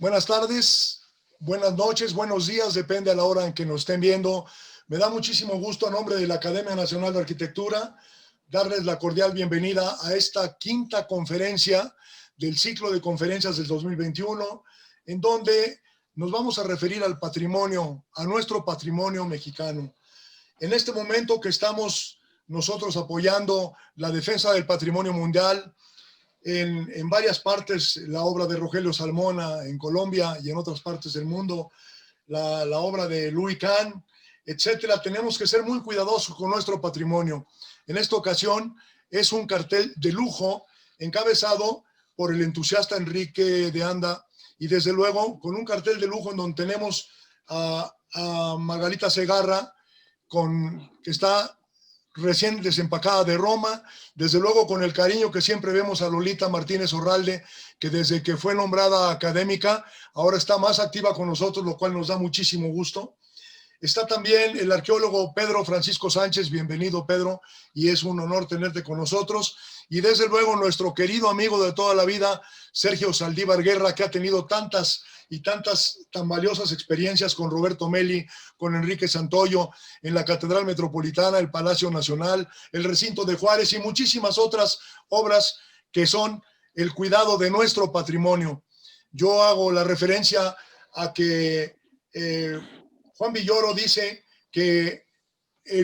Buenas tardes, buenas noches, buenos días, depende a la hora en que nos estén viendo. Me da muchísimo gusto a nombre de la Academia Nacional de Arquitectura darles la cordial bienvenida a esta quinta conferencia del ciclo de conferencias del 2021, en donde nos vamos a referir al patrimonio, a nuestro patrimonio mexicano. En este momento que estamos nosotros apoyando la defensa del patrimonio mundial, en varias partes, la obra de Rogelio Salmona en Colombia y en otras partes del mundo, la obra de Louis Kahn, etcétera. Tenemos que ser muy cuidadosos con nuestro patrimonio. En esta ocasión es un cartel de lujo encabezado por el entusiasta Enrique de Anda y desde luego con un cartel de lujo en donde tenemos a Margarita Segarra, que está recién desempacada de Roma, desde luego con el cariño que siempre vemos a Lolita Martínez Orralde, que desde que fue nombrada académica, ahora está más activa con nosotros, lo cual nos da muchísimo gusto. Está también el arqueólogo Pedro Francisco Sánchez, bienvenido Pedro, y es un honor tenerte con nosotros. Y desde luego nuestro querido amigo de toda la vida, Sergio Saldívar Guerra, que ha tenido tantas y tantas tan valiosas experiencias con Roberto Meli, con Enrique Santoyo, en la Catedral Metropolitana, el Palacio Nacional, el Recinto de Juárez y muchísimas otras obras que son el cuidado de nuestro patrimonio. Yo hago la referencia a que Juan Villoro dice que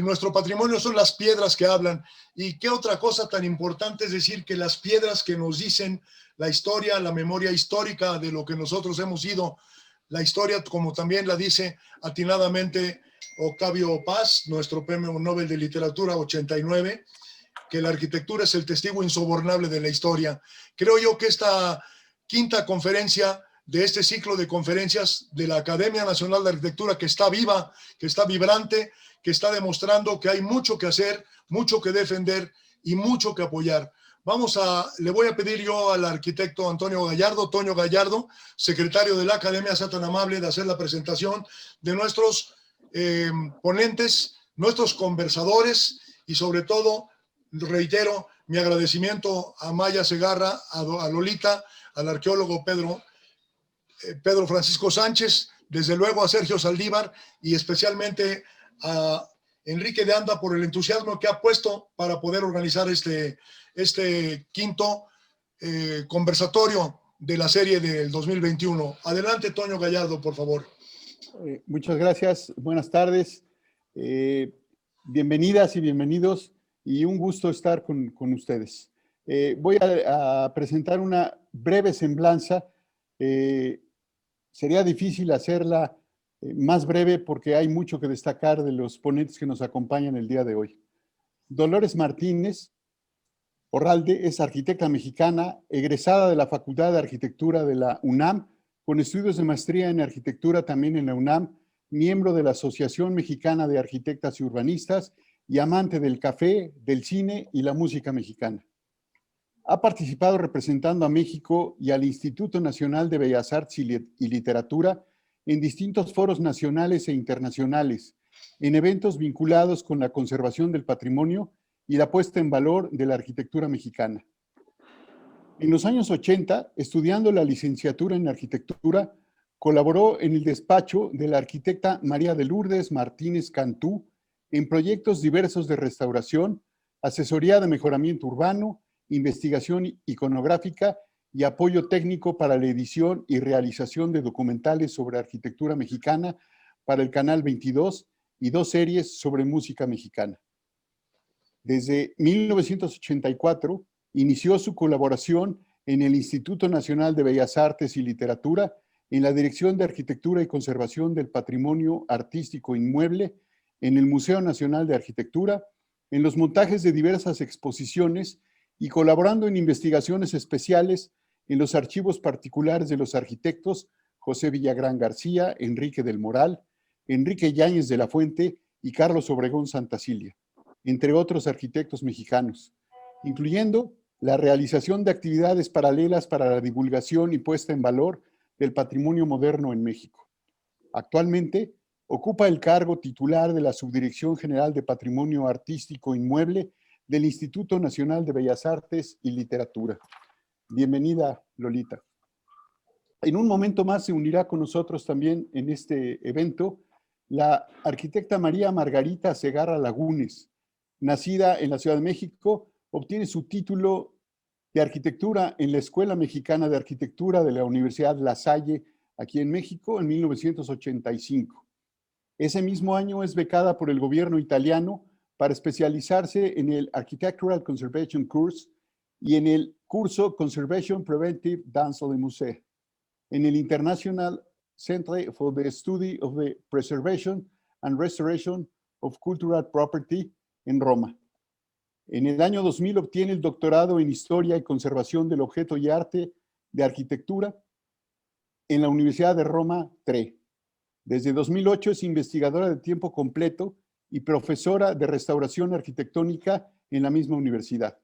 nuestro patrimonio son las piedras que hablan. ¿Y qué otra cosa tan importante es decir que las piedras que nos dicen la historia, la memoria histórica de lo que nosotros hemos sido, la historia como también la dice atinadamente Octavio Paz, nuestro premio Nobel de Literatura 89, que la arquitectura es el testigo insobornable de la historia? Creo yo que esta quinta conferencia de este ciclo de conferencias de la Academia Nacional de Arquitectura, que está viva, que está vibrante, que está demostrando que hay mucho que hacer, mucho que defender y mucho que apoyar. Le voy a pedir yo al arquitecto Antonio Gallardo, Toño Gallardo, secretario de la Academia, sea tan amable de hacer la presentación de nuestros ponentes, nuestros conversadores y sobre todo, reitero, mi agradecimiento a Maya Segarra, a Lolita, al arqueólogo Pedro Francisco Sánchez, desde luego a Sergio Saldívar y especialmente a Enrique de Anda por el entusiasmo que ha puesto para poder organizar este quinto conversatorio de la serie del 2021. Adelante, Toño Gallardo, por favor. Muchas gracias. Buenas tardes. Bienvenidas y bienvenidos y un gusto estar con ustedes. Voy a presentar una breve semblanza. Sería difícil hacerla más breve porque hay mucho que destacar de los ponentes que nos acompañan el día de hoy. Dolores Martínez Orralde es arquitecta mexicana, egresada de la Facultad de Arquitectura de la UNAM, con estudios de maestría en arquitectura también en la UNAM, miembro de la Asociación Mexicana de Arquitectas y Urbanistas y amante del café, del cine y la música mexicana. Ha participado representando a México y al Instituto Nacional de Bellas Artes y Literatura en distintos foros nacionales e internacionales, en eventos vinculados con la conservación del patrimonio y la puesta en valor de la arquitectura mexicana. En los años 80, estudiando la licenciatura en arquitectura, colaboró en el despacho de la arquitecta María de Lourdes Martínez Cantú en proyectos diversos de restauración, asesoría de mejoramiento urbano, investigación iconográfica y apoyo técnico para la edición y realización de documentales sobre arquitectura mexicana para el Canal 22 y 2 series sobre música mexicana. Desde 1984 inició su colaboración en el Instituto Nacional de Bellas Artes y Literatura en la Dirección de Arquitectura y Conservación del Patrimonio Artístico Inmueble, en el Museo Nacional de Arquitectura, en los montajes de diversas exposiciones y colaborando en investigaciones especiales en los archivos particulares de los arquitectos José Villagrán García, Enrique del Moral, Enrique Yáñez de la Fuente y Carlos Obregón Santacilia, entre otros arquitectos mexicanos, incluyendo la realización de actividades paralelas para la divulgación y puesta en valor del patrimonio moderno en México. Actualmente ocupa el cargo titular de la Subdirección General de Patrimonio Artístico Inmueble del Instituto Nacional de Bellas Artes y Literatura. Bienvenida, Lolita. En un momento más se unirá con nosotros también en este evento la arquitecta María Margarita Segarra Lagunes. Nacida en la Ciudad de México, obtiene su título de arquitectura en la Escuela Mexicana de Arquitectura de la Universidad La Salle, aquí en México, en 1985. Ese mismo año es becada por el gobierno italiano para especializarse en el Architectural Conservation Course y en el curso Conservation Preventive Dans le Musée, en el International Centre for the Study of the Preservation and Restoration of Cultural Property en Roma. En el año 2000 obtiene el doctorado en Historia y Conservación del Objeto y Arte de Arquitectura en la Universidad de Roma III. Desde 2008 es investigadora de tiempo completo y profesora de restauración arquitectónica en la misma universidad.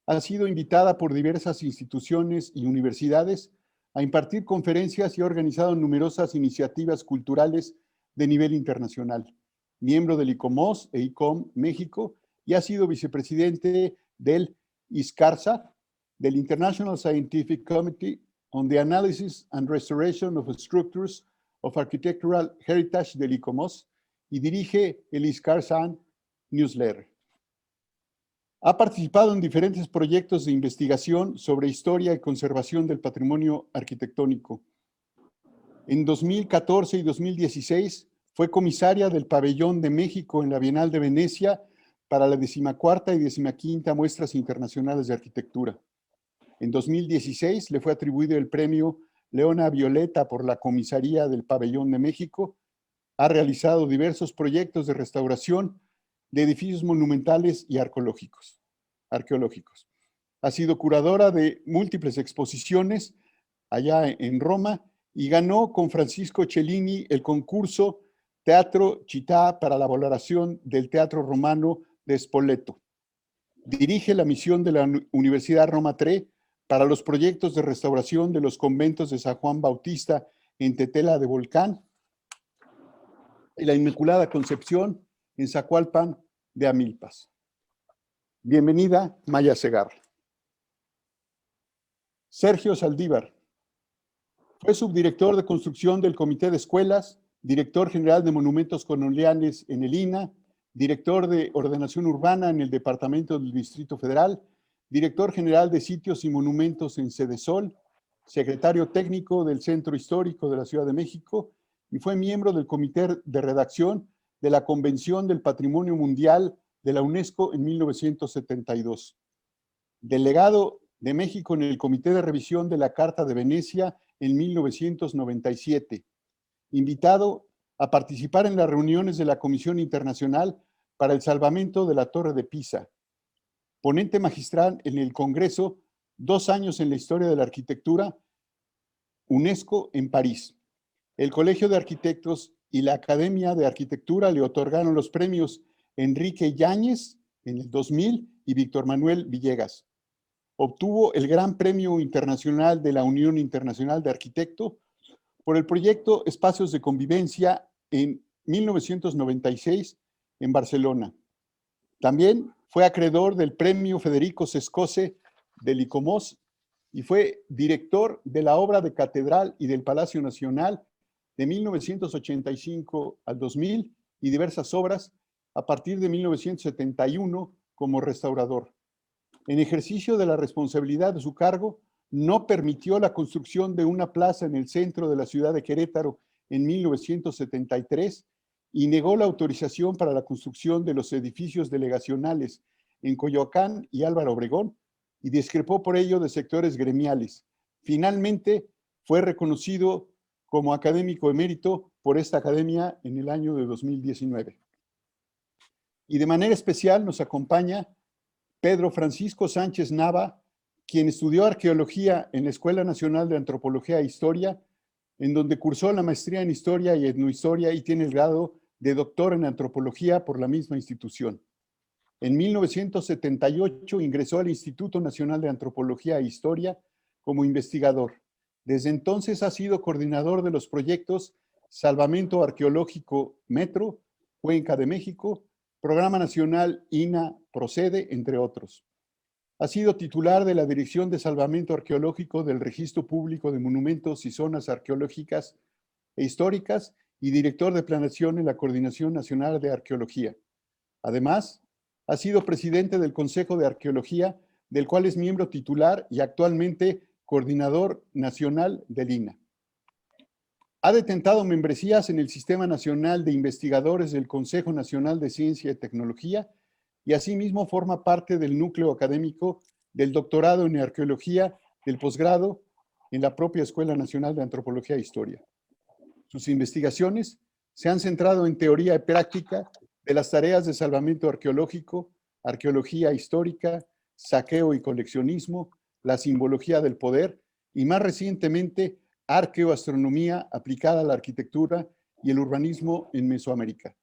Ha sido invitada por diversas instituciones y universidades a impartir conferencias y ha organizado numerosas iniciativas culturales de nivel internacional. Miembro del ICOMOS e ICOM México y ha sido vicepresidente del ISCARSA, del International Scientific Committee on the Analysis and Restoration of Structures of Architectural Heritage del ICOMOS y dirige el ISCARSA Newsletter. Ha participado en diferentes proyectos de investigación sobre historia y conservación del patrimonio arquitectónico. En 2014 y 2016 fue comisaria del Pabellón de México en la Bienal de Venecia para la 14ª y 15ª Muestras Internacionales de Arquitectura. En 2016 le fue atribuido el premio Leona Violeta por la comisaría del Pabellón de México. Ha realizado diversos proyectos de restauración de edificios monumentales y arqueológicos. Ha sido curadora de múltiples exposiciones allá en Roma y ganó con Francisco Cellini el concurso Teatro Città para la valoración del Teatro Romano de Spoleto. Dirige la misión de la Universidad Roma III para los proyectos de restauración de los conventos de San Juan Bautista en Tetela de Volcán y la Inmaculada Concepción en Zacualpan de Amilpas. Bienvenida, Maya Segarra. Sergio Saldívar. Fue subdirector de construcción del Comité de Escuelas, director general de Monumentos Coloniales en el INAH, director de Ordenación Urbana en el Departamento del Distrito Federal, director general de Sitios y Monumentos en Sedesol, secretario técnico del Centro Histórico de la Ciudad de México y fue miembro del Comité de Redacción de la Convención del Patrimonio Mundial de la UNESCO en 1972. Delegado de México en el Comité de Revisión de la Carta de Venecia en 1997. Invitado a participar en las reuniones de la Comisión Internacional para el Salvamento de la Torre de Pisa. Ponente magistral en el Congreso 2 años en la historia de la arquitectura, UNESCO en París. El Colegio de Arquitectos y la Academia de Arquitectura le otorgaron los premios Enrique Yáñez en el 2000 y Víctor Manuel Villegas. Obtuvo el Gran Premio Internacional de la Unión Internacional de Arquitectos por el proyecto Espacios de Convivencia en 1996 en Barcelona. También fue acreedor del Premio Federico Sescose del ICOMOS y fue director de la obra de Catedral y del Palacio Nacional de 1985 al 2000 y diversas obras a partir de 1971 como restaurador. En ejercicio de la responsabilidad de su cargo, no permitió la construcción de una plaza en el centro de la ciudad de Querétaro en 1973 y negó la autorización para la construcción de los edificios delegacionales en Coyoacán y Álvaro Obregón y discrepó por ello de sectores gremiales. Finalmente, fue reconocido como académico emérito por esta academia en el año de 2019. Y de manera especial nos acompaña Pedro Francisco Sánchez Nava, quien estudió arqueología en la Escuela Nacional de Antropología e Historia, en donde cursó la maestría en Historia y Etnohistoria y tiene el grado de doctor en Antropología por la misma institución. En 1978 ingresó al Instituto Nacional de Antropología e Historia como investigador. Desde entonces ha sido coordinador de los proyectos Salvamento Arqueológico Metro, Cuenca de México, Programa Nacional INA Procede, entre otros. Ha sido titular de la Dirección de Salvamento Arqueológico del Registro Público de Monumentos y Zonas Arqueológicas e Históricas y director de Planeación en la Coordinación Nacional de Arqueología. Además, ha sido presidente del Consejo de Arqueología, del cual es miembro titular y actualmente coordinador nacional del INAH. Ha detentado membresías en el Sistema Nacional de Investigadores del Consejo Nacional de Ciencia y Tecnología y asimismo forma parte del núcleo académico del doctorado en arqueología del posgrado en la propia Escuela Nacional de Antropología e Historia. Sus investigaciones se han centrado en teoría y práctica de las tareas de salvamento arqueológico, arqueología histórica, saqueo y coleccionismo, la simbología del poder y más recientemente arqueoastronomía aplicada a la arquitectura y el urbanismo en Mesoamérica.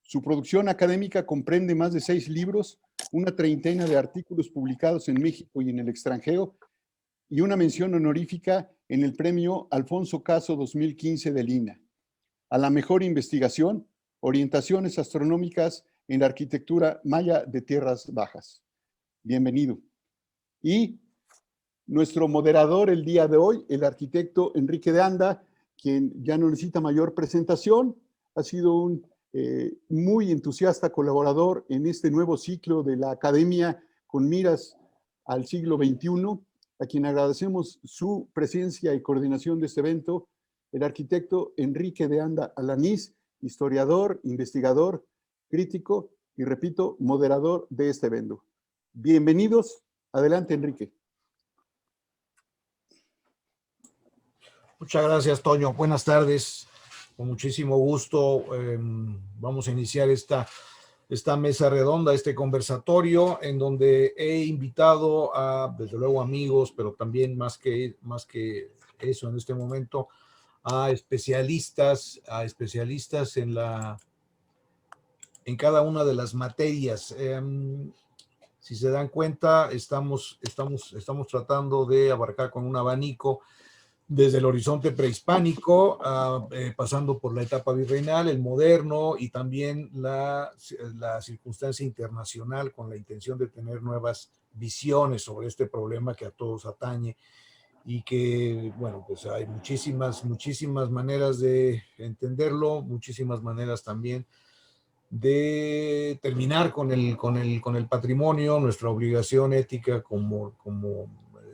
Su producción académica comprende más de 6 libros, una treintena de artículos publicados en México y en el extranjero y una mención honorífica en el premio Alfonso Caso 2015 del INAH. A la mejor investigación, orientaciones astronómicas en la arquitectura maya de tierras bajas. Bienvenido. Y nuestro moderador el día de hoy, el arquitecto Enrique de Anda, quien ya no necesita mayor presentación, ha sido un muy entusiasta colaborador en este nuevo ciclo de la Academia con miras al siglo XXI, a quien agradecemos su presencia y coordinación de este evento, el arquitecto Enrique de Anda Alanís, historiador, investigador, crítico y, repito, moderador de este evento. Bienvenidos. Adelante, Enrique. Muchas gracias, Toño. Buenas tardes. Con muchísimo gusto vamos a iniciar esta mesa redonda, este conversatorio, en donde he invitado a, desde luego, amigos, pero también más que eso en este momento, a especialistas en cada una de las materias. Si se dan cuenta, estamos tratando de abarcar con un abanico desde el horizonte prehispánico, pasando por la etapa virreinal, el moderno y también la circunstancia internacional, con la intención de tener nuevas visiones sobre este problema que a todos atañe y que, bueno, pues hay muchísimas maneras de entenderlo, muchísimas maneras también de terminar con el patrimonio, nuestra obligación ética como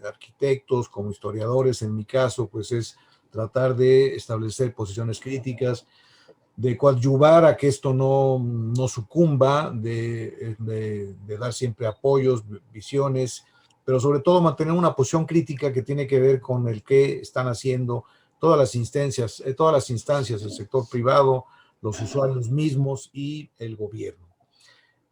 arquitectos, como historiadores, en mi caso, pues es tratar de establecer posiciones críticas, de coadyuvar a que esto no sucumba, de dar siempre apoyos, visiones, pero sobre todo mantener una posición crítica que tiene que ver con el que están haciendo todas las instancias, el sector privado, los usuarios mismos y el gobierno.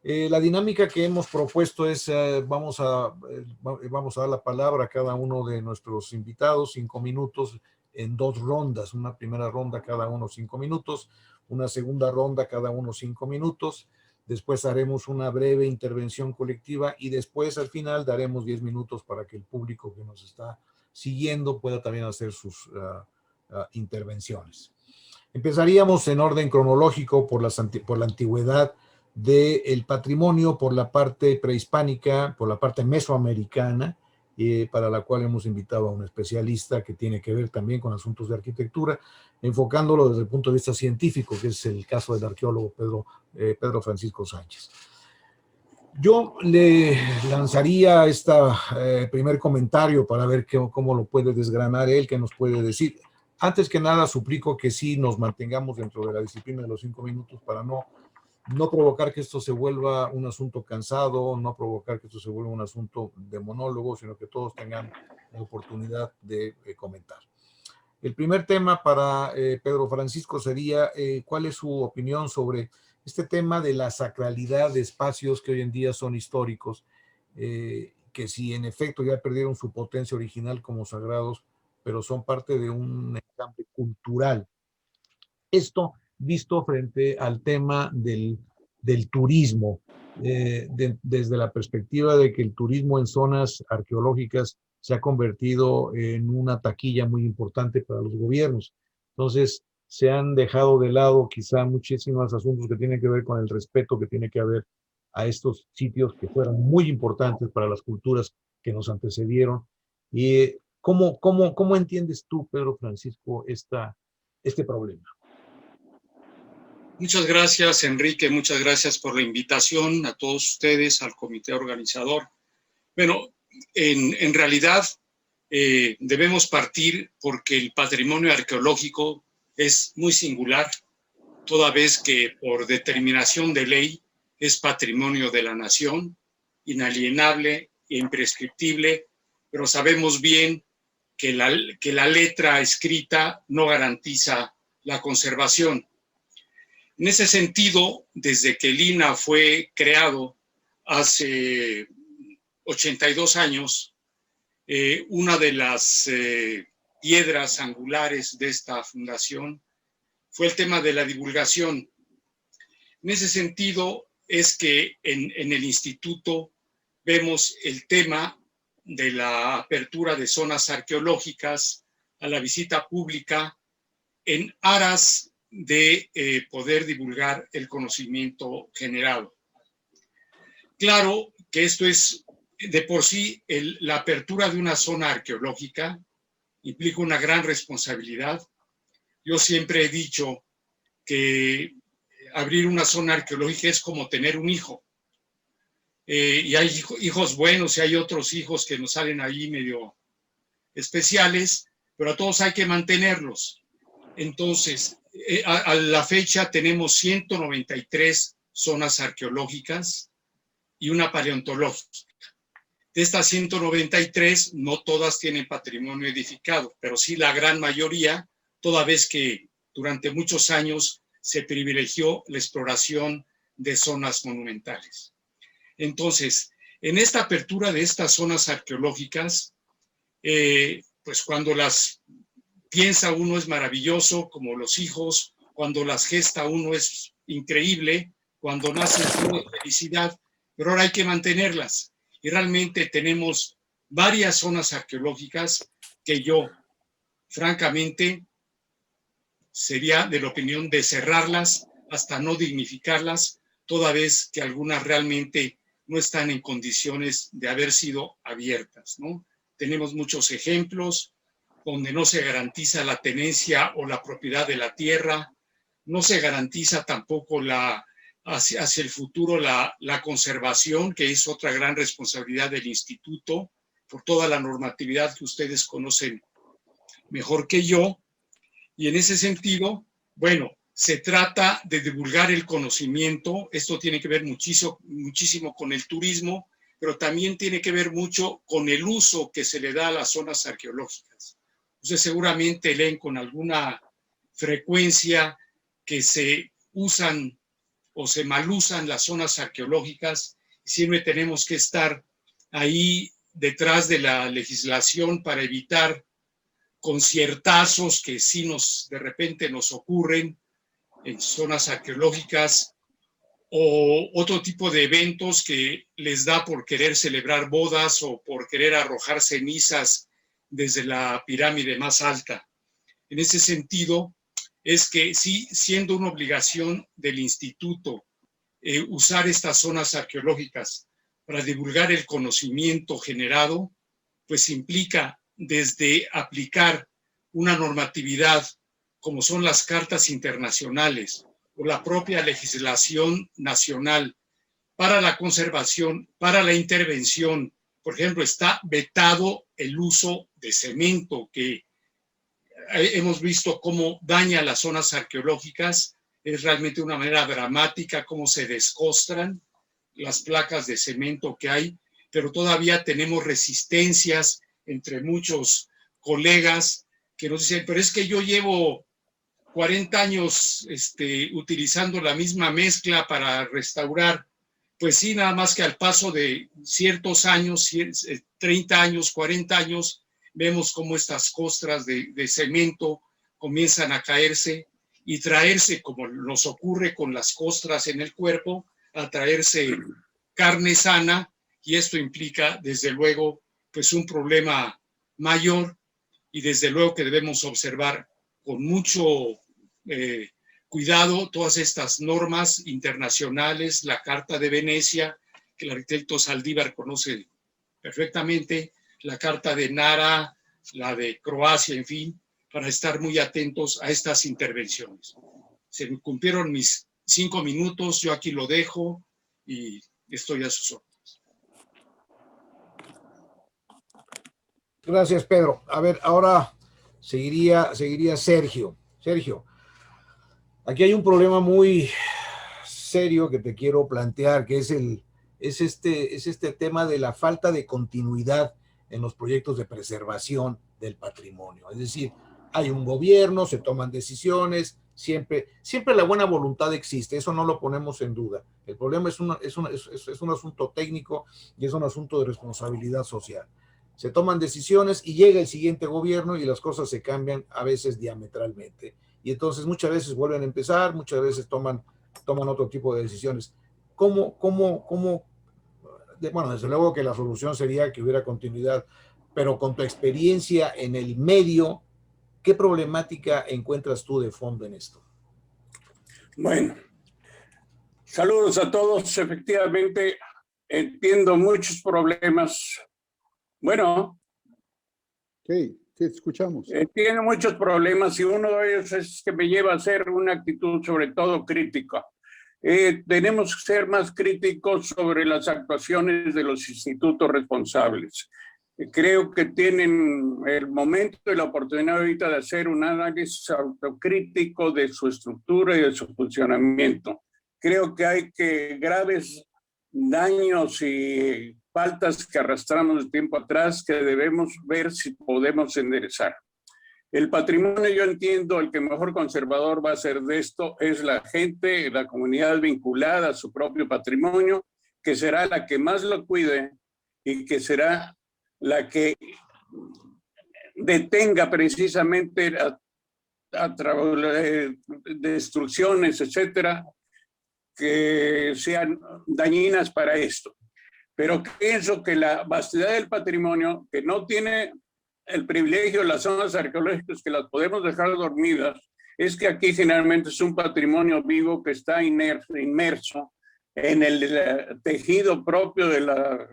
La dinámica que hemos propuesto es, vamos a dar la palabra a cada uno de nuestros invitados, 5 minutos en 2 rondas, una primera ronda cada uno 5 minutos, una segunda ronda cada uno 5 minutos, después haremos una breve intervención colectiva y después al final daremos 10 minutos para que el público que nos está siguiendo pueda también hacer sus intervenciones. Empezaríamos en orden cronológico por la antigüedad del patrimonio, por la parte prehispánica, por la parte mesoamericana, para la cual hemos invitado a un especialista que tiene que ver también con asuntos de arquitectura, enfocándolo desde el punto de vista científico, que es el caso del arqueólogo Pedro Francisco Sánchez. Yo le lanzaría este primer comentario para ver cómo lo puede desgranar él, qué nos puede decir. Antes que nada, suplico que sí nos mantengamos dentro de la disciplina de los 5 minutos para no provocar que esto se vuelva un asunto cansado, no provocar que esto se vuelva un asunto de monólogo, sino que todos tengan la oportunidad de comentar. El primer tema para Pedro Francisco sería cuál es su opinión sobre este tema de la sacralidad de espacios que hoy en día son históricos, que si en efecto ya perdieron su potencia original como sagrados, pero son parte de un enjambre cultural. Esto visto frente al tema del turismo, desde la perspectiva de que el turismo en zonas arqueológicas se ha convertido en una taquilla muy importante para los gobiernos. Entonces, se han dejado de lado quizá muchísimos asuntos que tienen que ver con el respeto que tiene que haber a estos sitios que fueron muy importantes para las culturas que nos antecedieron. Y ¿cómo entiendes tú, Pedro Francisco, este problema? Muchas gracias, Enrique. Muchas gracias por la invitación a todos ustedes, al comité organizador. Bueno, en realidad debemos partir porque el patrimonio arqueológico es muy singular, toda vez que por determinación de ley es patrimonio de la nación, inalienable e imprescriptible, pero sabemos bien que la letra escrita no garantiza la conservación. En ese sentido, desde que el INAH fue creado hace 82 años, una de las piedras angulares de esta fundación fue el tema de la divulgación. En ese sentido es que en el instituto vemos el tema de la apertura de zonas arqueológicas a la visita pública en aras de poder divulgar el conocimiento generado. Claro que esto es de por sí, la apertura de una zona arqueológica implica una gran responsabilidad. Yo siempre he dicho que abrir una zona arqueológica es como tener un hijo. Y hay hijos buenos y hay otros hijos que nos salen ahí medio especiales, pero a todos hay que mantenerlos. Entonces, a la fecha tenemos 193 zonas arqueológicas y una paleontológica. De estas 193, no todas tienen patrimonio edificado, pero sí la gran mayoría, toda vez que durante muchos años se privilegió la exploración de zonas monumentales. Entonces, en esta apertura de estas zonas arqueológicas, pues cuando las piensa uno es maravilloso, como los hijos, cuando las gesta uno es increíble, cuando nace uno es felicidad, pero ahora hay que mantenerlas. Y realmente tenemos varias zonas arqueológicas que yo, francamente, sería de la opinión de cerrarlas hasta no dignificarlas, toda vez que algunas realmente no están en condiciones de haber sido abiertas, ¿no? Tenemos muchos ejemplos donde no se garantiza la tenencia o la propiedad de la tierra, no se garantiza tampoco hacia el futuro la conservación, que es otra gran responsabilidad del instituto, por toda la normatividad que ustedes conocen mejor que yo. Y en ese sentido, bueno, se trata de divulgar el conocimiento. Esto tiene que ver muchísimo con el turismo, pero también tiene que ver mucho con el uso que se le da a las zonas arqueológicas. Ustedes seguramente leen con alguna frecuencia que se usan o se malusan las zonas arqueológicas, y siempre tenemos que estar ahí detrás de la legislación para evitar conciertazos que sí de repente nos ocurren en zonas arqueológicas, o otro tipo de eventos que les da por querer celebrar bodas o por querer arrojar cenizas desde la pirámide más alta. En ese sentido, es que sí, siendo una obligación del instituto usar estas zonas arqueológicas para divulgar el conocimiento generado, pues implica desde aplicar una normatividad como son las cartas internacionales o la propia legislación nacional para la conservación, para la intervención. Por ejemplo, está vetado el uso de cemento, que hemos visto cómo daña las zonas arqueológicas. Es realmente una manera dramática cómo se descostran las placas de cemento que hay, pero todavía tenemos resistencias entre muchos colegas que nos dicen, pero es que yo llevo 40 años utilizando la misma mezcla para restaurar. Pues sí, nada más que al paso de ciertos años, 30 años, 40 años, vemos cómo estas costras de cemento comienzan a caerse y traerse, como nos ocurre con las costras en el cuerpo, a traerse carne sana, y esto implica, desde luego, pues un problema mayor, y desde luego que debemos observar con cuidado todas estas normas internacionales, la Carta de Venecia, que el arquitecto Saldívar conoce perfectamente, la Carta de Nara, la de Croacia, en fin, para estar muy atentos a estas intervenciones. Se me cumplieron mis 5 minutos, yo aquí lo dejo y estoy a sus órdenes. Gracias, Pedro. A ver, ahora seguiría Sergio. Sergio, aquí hay un problema muy serio que te quiero plantear, que es este tema de la falta de continuidad en los proyectos de preservación del patrimonio. Es decir, hay un gobierno, se toman decisiones, siempre la buena voluntad existe, eso no lo ponemos en duda. El problema es un asunto técnico y es un asunto de responsabilidad social. Se toman decisiones y llega el siguiente gobierno y las cosas se cambian a veces diametralmente. Y entonces muchas veces vuelven a empezar, muchas veces toman otro tipo de decisiones. Bueno, desde luego que la solución sería que hubiera continuidad, pero con tu experiencia en el medio, ¿qué problemática encuentras tú de fondo en esto? Bueno, saludos a todos. Efectivamente, entiendo muchos problemas. Bueno. Sí, te escuchamos. Entiendo muchos problemas y uno de ellos es que me lleva a ser una actitud sobre todo crítica. Tenemos que ser más críticos sobre las actuaciones de los institutos responsables. Creo que tienen el momento y la oportunidad ahorita de hacer un análisis autocrítico de su estructura y de su funcionamiento. Creo que hay graves daños y faltas que arrastramos de tiempo atrás que debemos ver si podemos enderezar. El patrimonio, yo entiendo, el que mejor conservador va a ser de esto es la gente, la comunidad vinculada a su propio patrimonio, que será la que más lo cuide y que será la que detenga precisamente a través de destrucciones, etcétera, que sean dañinas para esto. Pero pienso que la vastedad del patrimonio, que no tiene el privilegio de las zonas arqueológicas que las podemos dejar dormidas, es que aquí generalmente es un patrimonio vivo que está inmerso en el tejido propio de la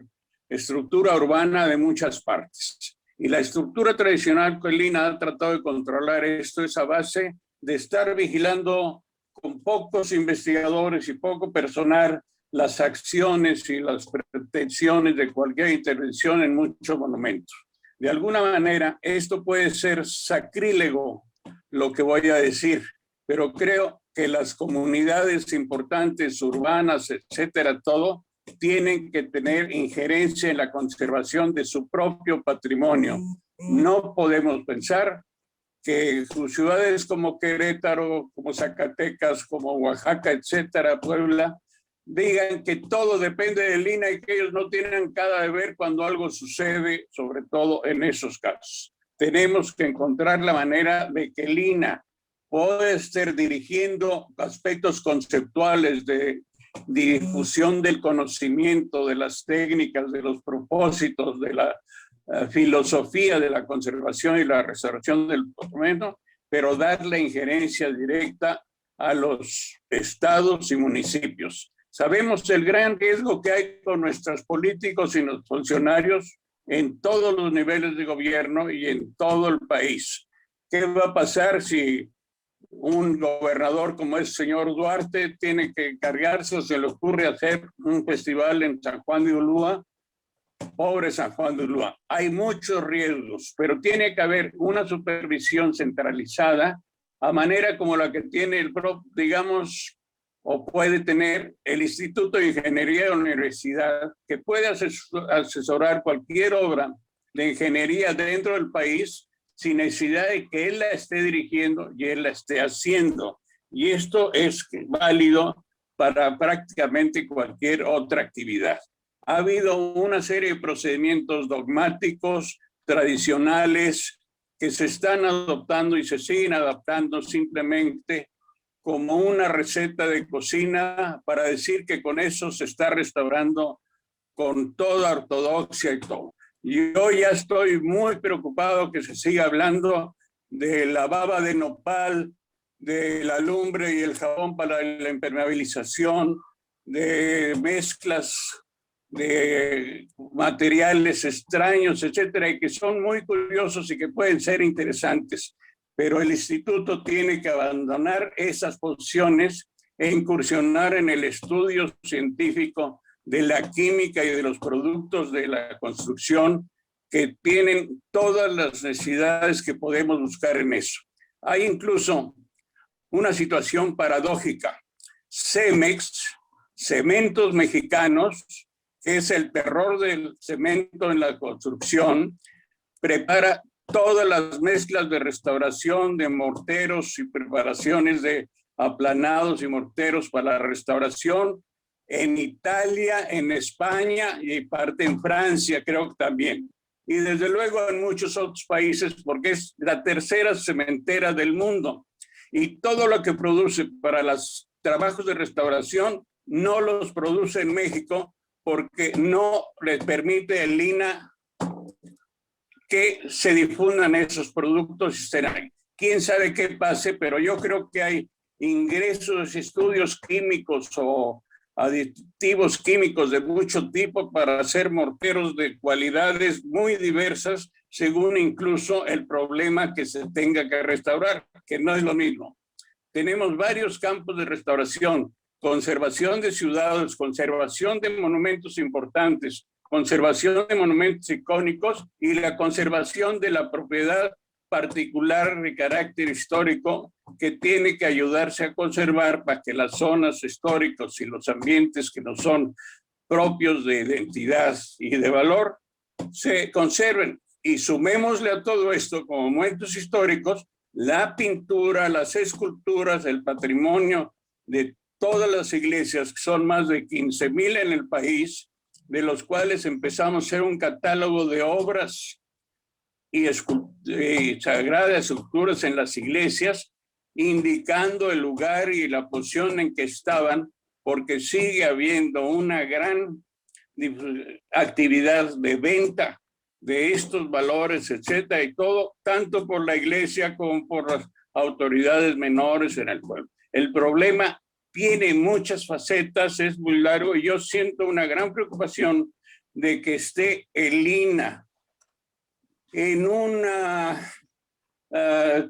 estructura urbana de muchas partes. Y la estructura tradicional que el INAH ha tratado de controlar esto es a base de estar vigilando con pocos investigadores y poco personal las acciones y las pretensiones de cualquier intervención en muchos monumentos. De alguna manera, esto puede ser sacrílego, lo que voy a decir, pero creo que las comunidades importantes, urbanas, etcétera, todo, tienen que tener injerencia en la conservación de su propio patrimonio. No podemos pensar que ciudades como Querétaro, como Zacatecas, como Oaxaca, etcétera, Puebla, digan que todo depende del INAH y que ellos no tienen cada deber cuando algo sucede, sobre todo en esos casos. Tenemos que encontrar la manera de que el INAH pueda estar dirigiendo aspectos conceptuales de difusión del conocimiento, de las técnicas, de los propósitos, de la filosofía de la conservación y la restauración del patrimonio, pero dar la injerencia directa a los estados y municipios. Sabemos el gran riesgo que hay con nuestros políticos y los funcionarios en todos los niveles de gobierno y en todo el país. ¿Qué va a pasar si un gobernador como el señor Duarte tiene que encargarse o se le ocurre hacer un festival en San Juan de Ulúa? Pobre San Juan de Ulúa. Hay muchos riesgos, pero tiene que haber una supervisión centralizada a manera como la que tiene digamos, o puede tener el Instituto de Ingeniería de la Universidad, que puede asesorar cualquier obra de ingeniería dentro del país sin necesidad de que él la esté dirigiendo y él la esté haciendo. Y esto es válido para prácticamente cualquier otra actividad. Ha habido una serie de procedimientos dogmáticos, tradicionales, que se están adoptando y se siguen adaptando simplemente como una receta de cocina para decir que con eso se está restaurando con toda ortodoxia y todo. Y yo ya estoy muy preocupado que se siga hablando de la baba de nopal, de la lumbre y el jabón para la impermeabilización, de mezclas de materiales extraños, etcétera, y que son muy curiosos y que pueden ser interesantes. Pero el instituto tiene que abandonar esas posiciones e incursionar en el estudio científico de la química y de los productos de la construcción, que tienen todas las necesidades que podemos buscar en eso. Hay incluso una situación paradójica. Cemex, Cementos Mexicanos, que es el terror del cemento en la construcción, prepara todas las mezclas de restauración de morteros y preparaciones de aplanados y morteros para la restauración en Italia, en España y parte en Francia, creo que también. Y desde luego en muchos otros países, porque es la tercera cementera del mundo. Y todo lo que produce para los trabajos de restauración no los produce en México porque no les permite el INAH que se difundan esos productos y estén ahí. Quién sabe qué pase, pero yo creo que hay ingresos, estudios químicos o aditivos químicos de mucho tipo para hacer morteros de cualidades muy diversas, según incluso el problema que se tenga que restaurar, que no es lo mismo. Tenemos varios campos de restauración: conservación de ciudades, conservación de monumentos importantes, conservación de monumentos icónicos y la conservación de la propiedad particular de carácter histórico, que tiene que ayudarse a conservar para que las zonas históricas y los ambientes que no son propios de identidad y de valor se conserven. Y sumémosle a todo esto, como monumentos históricos, la pintura, las esculturas, el patrimonio de todas las iglesias, que son más de 15,000 en el país, de los cuales empezamos a hacer un catálogo de obras y sagradas esculturas en las iglesias, indicando el lugar y la posición en que estaban, porque sigue habiendo una gran actividad de venta de estos valores, etcétera, y todo, tanto por la iglesia como por las autoridades menores en el pueblo. El problema tiene muchas facetas, es muy largo, y yo siento una gran preocupación de que esté el INAH en una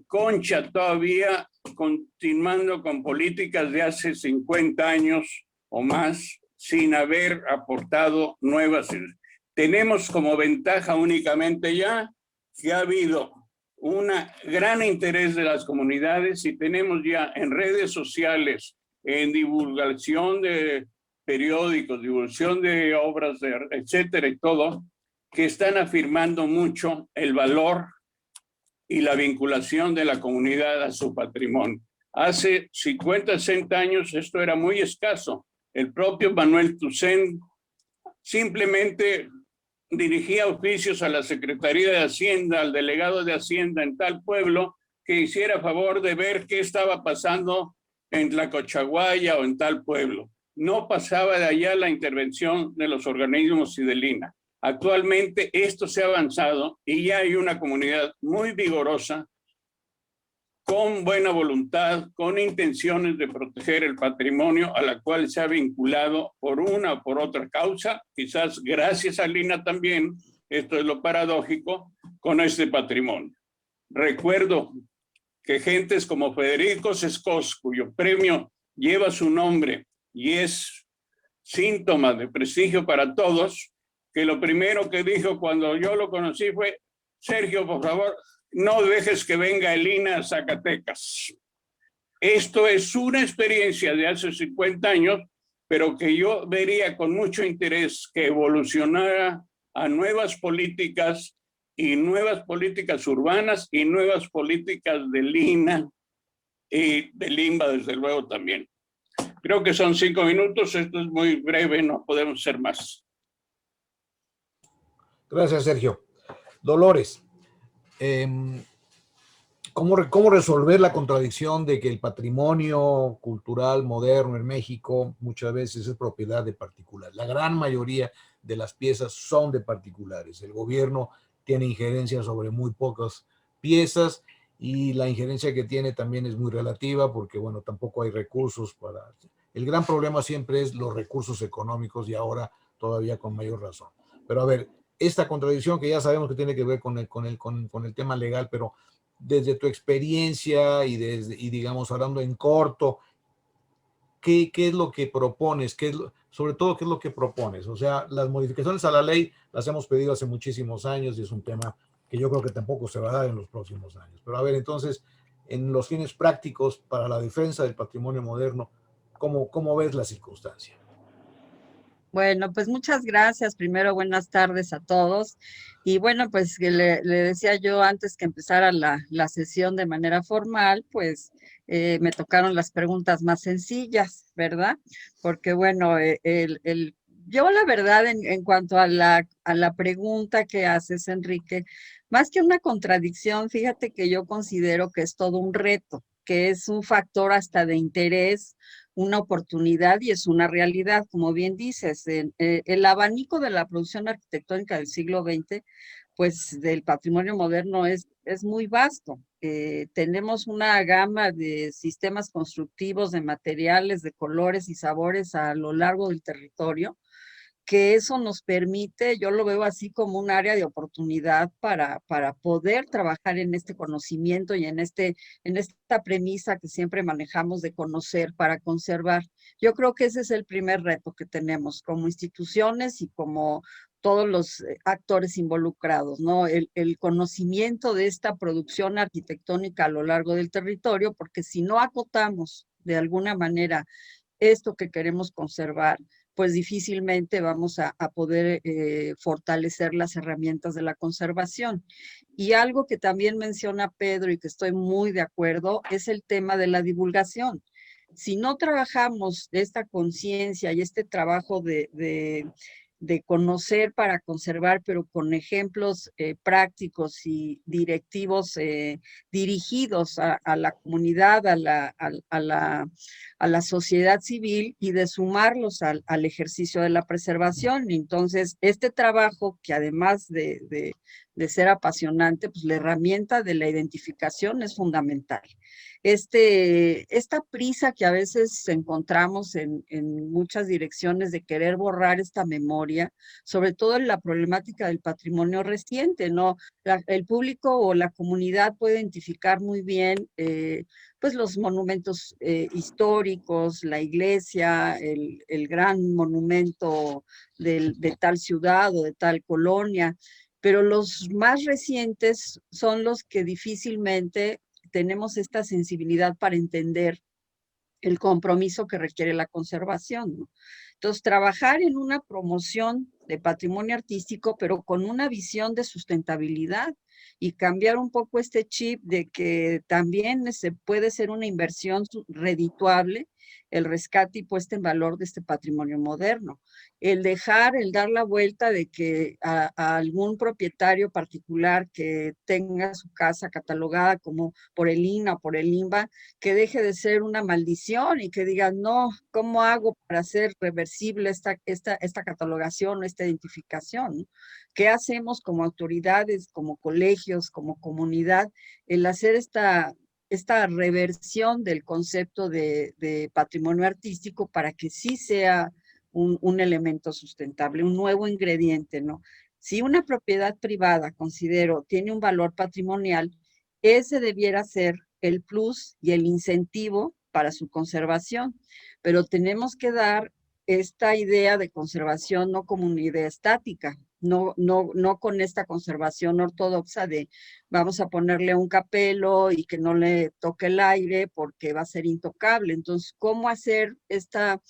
concha todavía, continuando con políticas de hace 50 años o más, sin haber aportado nuevas. Tenemos como ventaja únicamente ya que ha habido un gran interés de las comunidades y tenemos ya en redes sociales, en divulgación de periódicos, divulgación de obras, etcétera, y todo, que están afirmando mucho el valor y la vinculación de la comunidad a su patrimonio. Hace 50, 60 años esto era muy escaso. El propio Manuel Toussaint simplemente dirigía oficios a la Secretaría de Hacienda, al delegado de Hacienda en tal pueblo, que hiciera favor de ver qué estaba pasando en Tlacochaguaya o en tal pueblo. No pasaba de allá la intervención de los organismos y del INAH. Actualmente esto se ha avanzado y ya hay una comunidad muy vigorosa, con buena voluntad, con intenciones de proteger el patrimonio, a la cual se ha vinculado por una o por otra causa, quizás gracias al INAH también, esto es lo paradójico, con este patrimonio. Recuerdo que gentes como Federico Sescos, cuyo premio lleva su nombre y es síntoma de prestigio para todos, que lo primero que dijo cuando yo lo conocí fue: Sergio, por favor, no dejes que venga el INAH a Zacatecas. Esto es una experiencia de hace 50 años, pero que yo vería con mucho interés que evolucionara a nuevas políticas y nuevas políticas urbanas y nuevas políticas del INAH y del INBA, desde luego, también. Creo que son 5 minutos, esto es muy breve, no podemos ser más. Gracias, Sergio. Dolores, ¿cómo resolver la contradicción de que el patrimonio cultural moderno en México muchas veces es propiedad de particulares? La gran mayoría de las piezas son de particulares. El gobierno tiene injerencia sobre muy pocas piezas y la injerencia que tiene también es muy relativa porque, bueno, tampoco hay recursos para... El gran problema siempre es los recursos económicos y ahora todavía con mayor razón. Pero a ver, esta contradicción que ya sabemos que tiene que ver con el tema legal, pero desde tu experiencia y digamos, hablando en corto, ¿qué es lo que propones? Sobre todo, ¿qué es lo que propones? O sea, las modificaciones a la ley las hemos pedido hace muchísimos años y es un tema que yo creo que tampoco se va a dar en los próximos años. Pero a ver, entonces, en los fines prácticos para la defensa del patrimonio moderno, ¿cómo ves la circunstancia? Bueno, pues muchas gracias. Primero, buenas tardes a todos. Y bueno, pues que le decía yo antes que empezara la sesión de manera formal, pues me tocaron las preguntas más sencillas, ¿verdad? Porque bueno, yo la verdad en cuanto a la pregunta que haces, Enrique, más que una contradicción, fíjate que yo considero que es todo un reto, que es un factor hasta de interés, una oportunidad y es una realidad, como bien dices, el abanico de la producción arquitectónica del siglo XX, pues del patrimonio moderno es muy vasto. Tenemos una gama de sistemas constructivos, de materiales, de colores y sabores a lo largo del territorio, que eso nos permite, yo lo veo así como un área de oportunidad para poder trabajar en este conocimiento y en esta premisa que siempre manejamos de conocer para conservar. Yo creo que ese es el primer reto que tenemos como instituciones y como todos los actores involucrados, ¿no? El conocimiento de esta producción arquitectónica a lo largo del territorio, porque si no acotamos de alguna manera esto que queremos conservar, pues difícilmente vamos a poder fortalecer las herramientas de la conservación. Y algo que también menciona Pedro y que estoy muy de acuerdo es el tema de la divulgación. Si no trabajamos esta conciencia y este trabajo de conocer para conservar, pero con ejemplos prácticos y directivos dirigidos a la comunidad, a la sociedad civil y de sumarlos al ejercicio de la preservación. Entonces, este trabajo, que además de ser apasionante, pues la herramienta de la identificación es fundamental. Esta prisa que a veces encontramos en muchas direcciones de querer borrar esta memoria, sobre todo en la problemática del patrimonio reciente, ¿no? El público o la comunidad puede identificar muy bien pues los monumentos históricos, la iglesia, el gran monumento de tal ciudad o de tal colonia, pero los más recientes son los que difícilmente tenemos esta sensibilidad para entender el compromiso que requiere la conservación, ¿no? Entonces, trabajar en una promoción de patrimonio artístico, pero con una visión de sustentabilidad y cambiar un poco este chip de que también se puede ser una inversión redituable, el rescate y puesta en valor de este patrimonio moderno. El dar la vuelta de que a algún propietario particular que tenga su casa catalogada como por el INAH o por el INBA, que deje de ser una maldición y que diga, no, ¿cómo hago para hacer reversible esta catalogación o esta identificación? ¿Qué hacemos como autoridades, como colegios, como comunidad, el hacer esta reversión del concepto de patrimonio artístico para que sí sea un elemento sustentable, un nuevo ingrediente, ¿no? Si una propiedad privada, considero, tiene un valor patrimonial, ese debiera ser el plus y el incentivo para su conservación, pero tenemos que dar esta idea de conservación no como una idea estática, no con esta conservación ortodoxa de vamos a ponerle un capelo y que no le toque el aire porque va a ser intocable. Entonces, ¿cómo hacer esta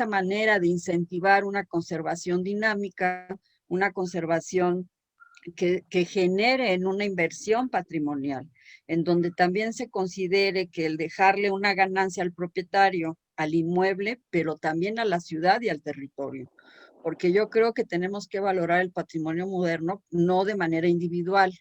manera de incentivar una conservación dinámica, una conservación que genere en una inversión patrimonial, en donde también se considere que el dejarle una ganancia al propietario, al inmueble, pero también a la ciudad y al territorio? Porque yo creo que tenemos que valorar el patrimonio moderno no de manera individual,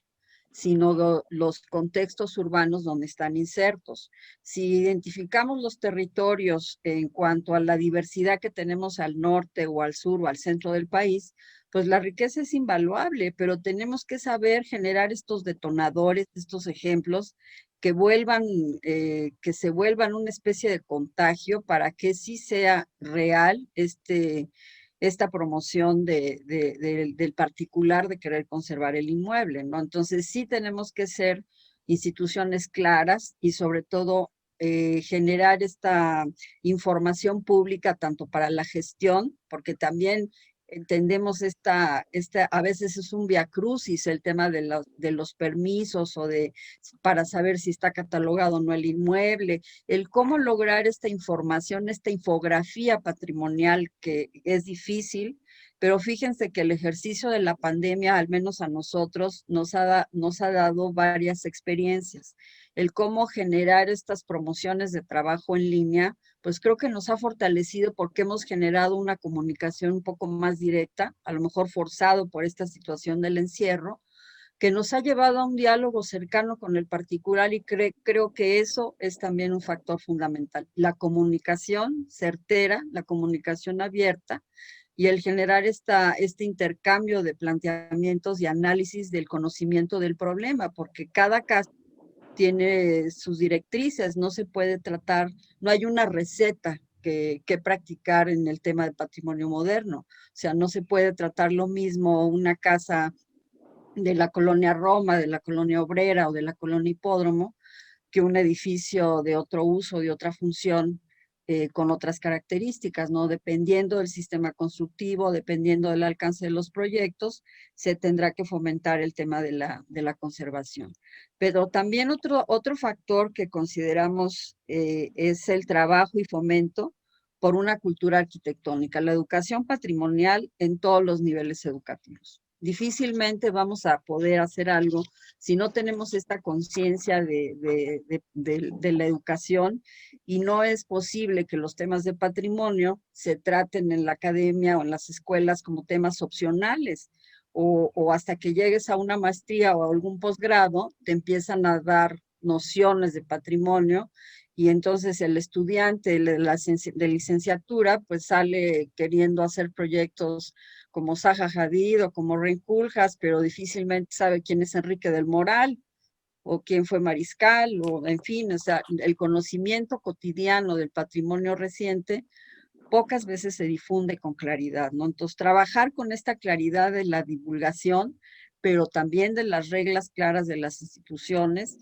sino los contextos urbanos donde están insertos. Si identificamos los territorios en cuanto a la diversidad que tenemos al norte o al sur o al centro del país, pues la riqueza es invaluable, pero tenemos que saber generar estos detonadores, estos ejemplos que se vuelvan una especie de contagio para que sí sea real esta promoción del particular de querer conservar el inmueble, ¿no? Entonces sí tenemos que ser instituciones claras y sobre todo generar esta información pública tanto para la gestión, porque también entendemos a veces es un viacrucis el tema de los permisos para saber si está catalogado o no el inmueble, el cómo lograr esta información, esta infografía patrimonial que es difícil, pero fíjense que el ejercicio de la pandemia, al menos a nosotros, nos ha dado varias experiencias. El cómo generar estas promociones de trabajo en línea, pues creo que nos ha fortalecido porque hemos generado una comunicación un poco más directa, a lo mejor forzado por esta situación del encierro, que nos ha llevado a un diálogo cercano con el particular y creo que eso es también un factor fundamental. La comunicación certera, la comunicación abierta y el generar este intercambio de planteamientos y análisis del conocimiento del problema, porque cada caso tiene sus directrices, no se puede tratar, no hay una receta que practicar en el tema de patrimonio moderno. O sea, no se puede tratar lo mismo una casa de la colonia Roma, de la colonia Obrera o de la colonia Hipódromo, que un edificio de otro uso, de otra función, con otras características, ¿no? Dependiendo del sistema constructivo, dependiendo del alcance de los proyectos, se tendrá que fomentar el tema de la conservación. Pero también otro factor que consideramos es el trabajo y fomento por una cultura arquitectónica, la educación patrimonial en todos los niveles educativos. Difícilmente vamos a poder hacer algo si no tenemos esta conciencia de la educación, y no es posible que los temas de patrimonio se traten en la academia o en las escuelas como temas opcionales, o hasta que llegues a una maestría o a algún posgrado te empiezan a dar nociones de patrimonio y entonces el estudiante de licenciatura pues sale queriendo hacer proyectos como Zaha Hadid o como Ray Koolhaas, pero difícilmente sabe quién es Enrique del Moral o quién fue Mariscal, o en fin, o sea, el conocimiento cotidiano del patrimonio reciente pocas veces se difunde con claridad, ¿no? Entonces, trabajar con esta claridad de la divulgación, pero también de las reglas claras de las instituciones,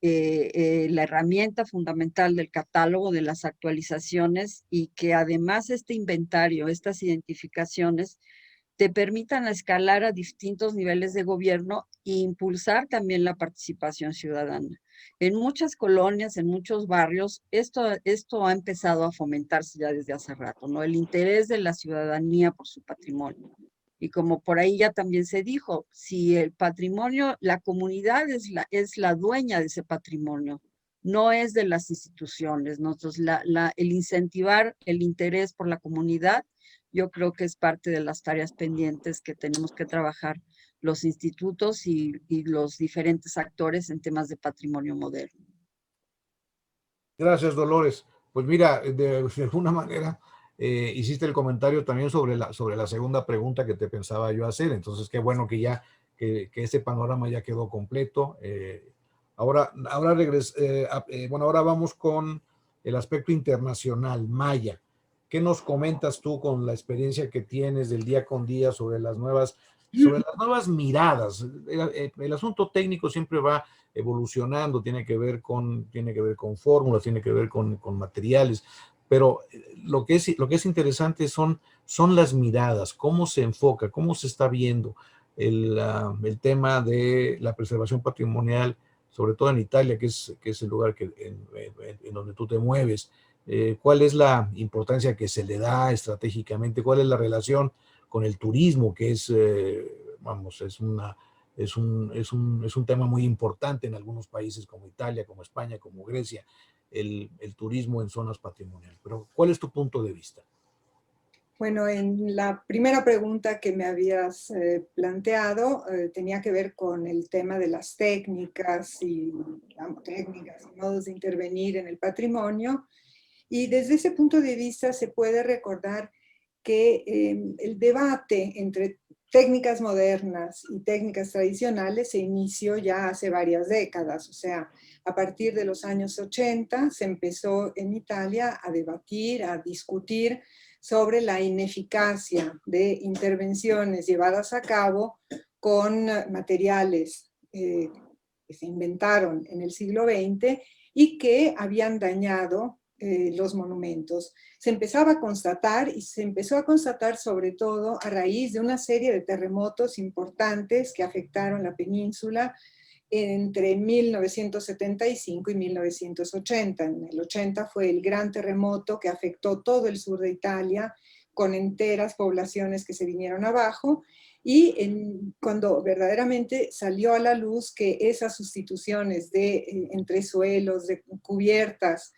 la herramienta fundamental del catálogo, de las actualizaciones, y que además este inventario, estas identificaciones, te permitan escalar a distintos niveles de gobierno e impulsar también la participación ciudadana. En muchas colonias, en muchos barrios, esto ha empezado a fomentarse ya desde hace rato, ¿no? El interés de la ciudadanía por su patrimonio. Y como por ahí ya también se dijo, si el patrimonio, la comunidad es la dueña de ese patrimonio, no es de las instituciones, ¿no? Entonces, el incentivar el interés por la comunidad, yo creo que es parte de las tareas pendientes que tenemos que trabajar los institutos y los diferentes actores en temas de patrimonio moderno. Gracias, Dolores. Pues mira, de alguna manera hiciste el comentario también sobre la segunda pregunta que te pensaba yo hacer. Entonces, qué bueno que ya que este panorama ya quedó completo. Ahora vamos con el aspecto internacional, Maya. ¿Qué nos comentas tú con la experiencia que tienes del día con día sobre las nuevas miradas? El asunto técnico siempre va evolucionando, tiene que ver con fórmulas, tiene que ver con materiales, pero lo que es interesante son las miradas, cómo se enfoca, cómo se está viendo el tema de la preservación patrimonial, sobre todo en Italia, que es el lugar en donde tú te mueves. ¿Cuál es la importancia que se le da estratégicamente? ¿Cuál es la relación con el turismo, que es un tema muy importante en algunos países como Italia, como España, como Grecia, el turismo en zonas patrimoniales? Pero, ¿cuál es tu punto de vista? Bueno, en la primera pregunta que me habías planteado tenía que ver con el tema de las técnicas y modos de intervenir en el patrimonio. Y desde ese punto de vista se puede recordar que el debate entre técnicas modernas y técnicas tradicionales se inició ya hace varias décadas, o sea, a partir de los años 80 se empezó en Italia a debatir, a discutir sobre la ineficacia de intervenciones llevadas a cabo con materiales que se inventaron en el siglo XX y que habían dañado los monumentos. Se empezaba a constatar, y se empezó a constatar sobre todo a raíz de una serie de terremotos importantes que afectaron la península entre 1975 y 1980. En el 80 fue el gran terremoto que afectó todo el sur de Italia, con enteras poblaciones que se vinieron abajo, y cuando verdaderamente salió a la luz que esas sustituciones de entresuelos, de cubiertas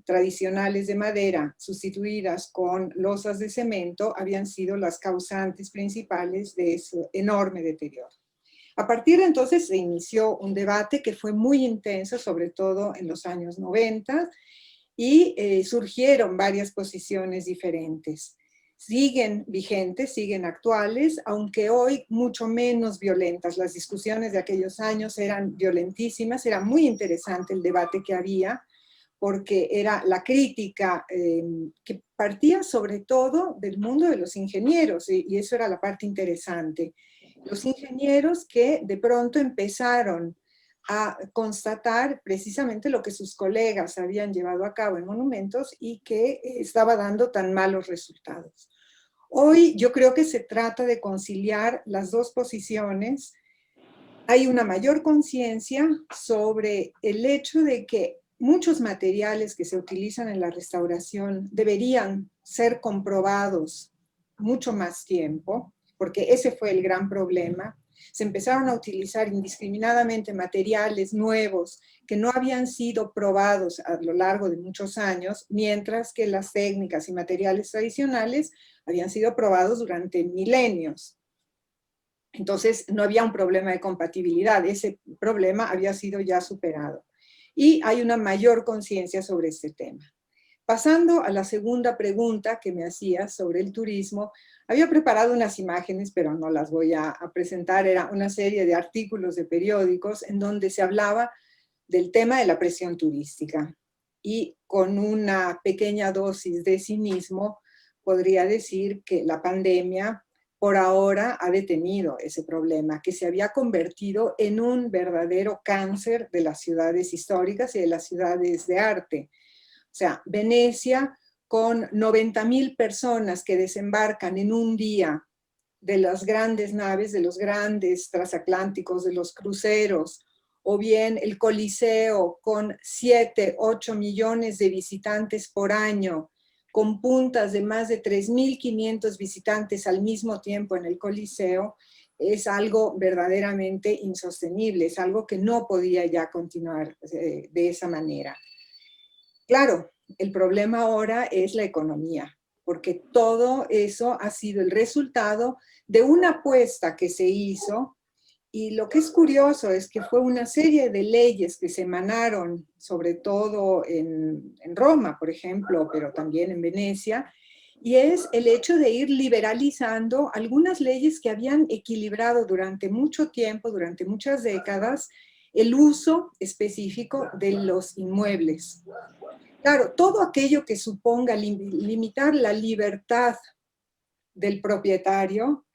tradicionales de madera sustituidas con losas de cemento habían sido las causantes principales de ese enorme deterioro. A partir de entonces se inició un debate que fue muy intenso, sobre todo en los años 90, y surgieron varias posiciones diferentes. Siguen vigentes, siguen actuales, aunque hoy mucho menos violentas. Las discusiones de aquellos años eran violentísimas, era muy interesante el debate que había, porque era la crítica que partía sobre todo del mundo de los ingenieros, y eso era la parte interesante. Los ingenieros que de pronto empezaron a constatar precisamente lo que sus colegas habían llevado a cabo en monumentos y que estaba dando tan malos resultados. Hoy yo creo que se trata de conciliar las dos posiciones. Hay una mayor conciencia sobre el hecho de que muchos materiales que se utilizan en la restauración deberían ser comprobados mucho más tiempo, porque ese fue el gran problema. Se empezaron a utilizar indiscriminadamente materiales nuevos que no habían sido probados a lo largo de muchos años, mientras que las técnicas y materiales tradicionales habían sido probados durante milenios. Entonces no había un problema de compatibilidad, ese problema había sido ya superado. Y hay una mayor conciencia sobre este tema. Pasando a la segunda pregunta que me hacías sobre el turismo, había preparado unas imágenes, pero no las voy a presentar. Era una serie de artículos de periódicos en donde se hablaba del tema de la presión turística. Y con una pequeña dosis de cinismo, podría decir que la pandemia por ahora ha detenido ese problema, que se había convertido en un verdadero cáncer de las ciudades históricas y de las ciudades de arte. O sea, Venecia, con 90,000 personas que desembarcan en un día de las grandes naves, de los grandes transatlánticos, de los cruceros, o bien el Coliseo con 7, 8 millones de visitantes por año, con puntas de más de 3.500 visitantes al mismo tiempo en el Coliseo, es algo verdaderamente insostenible, es algo que no podía ya continuar de esa manera. Claro, el problema ahora es la economía, porque todo eso ha sido el resultado de una apuesta que se hizo, y lo que es curioso es que fue una serie de leyes que se emanaron, sobre todo en Roma, por ejemplo, pero también en Venecia, y es el hecho de ir liberalizando algunas leyes que habían equilibrado durante mucho tiempo, durante muchas décadas, el uso específico de los inmuebles. Claro, todo aquello que suponga limitar la libertad del propietario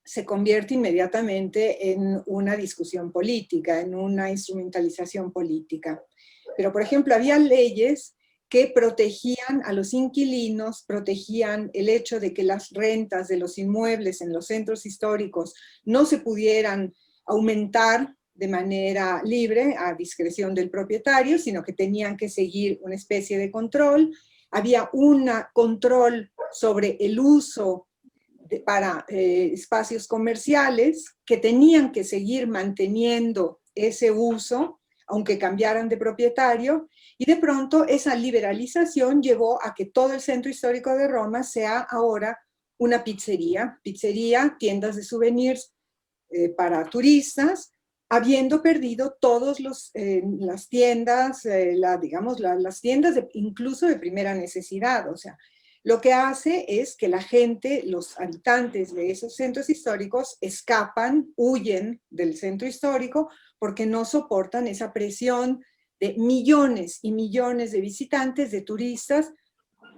se convierte inmediatamente en una discusión política, en una instrumentalización política. Pero, por ejemplo, había leyes que protegían a los inquilinos, protegían el hecho de que las rentas de los inmuebles en los centros históricos no se pudieran aumentar de manera libre a discreción del propietario, sino que tenían que seguir una especie de control. Había un control sobre el uso para espacios comerciales que tenían que seguir manteniendo ese uso, aunque cambiaran de propietario, y de pronto esa liberalización llevó a que todo el centro histórico de Roma sea ahora una pizzería, tiendas de souvenirs para turistas, habiendo perdido todas las tiendas, digamos, las tiendas incluso de primera necesidad. O sea, Lo que hace es que la gente, los habitantes de esos centros históricos, escapan, huyen del centro histórico porque no soportan esa presión de millones y millones de visitantes, de turistas,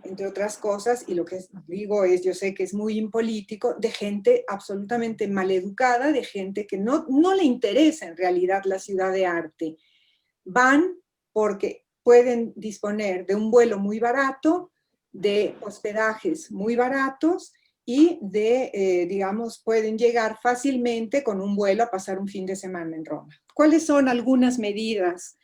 entre otras cosas, y lo que digo es, yo sé que es muy impolítico, de gente absolutamente maleducada, de gente que no le interesa en realidad la ciudad de arte. Van porque pueden disponer de un vuelo muy barato, de hospedajes muy baratos y digamos, pueden llegar fácilmente con un vuelo a pasar un fin de semana en Roma. ¿Cuáles son algunas medidas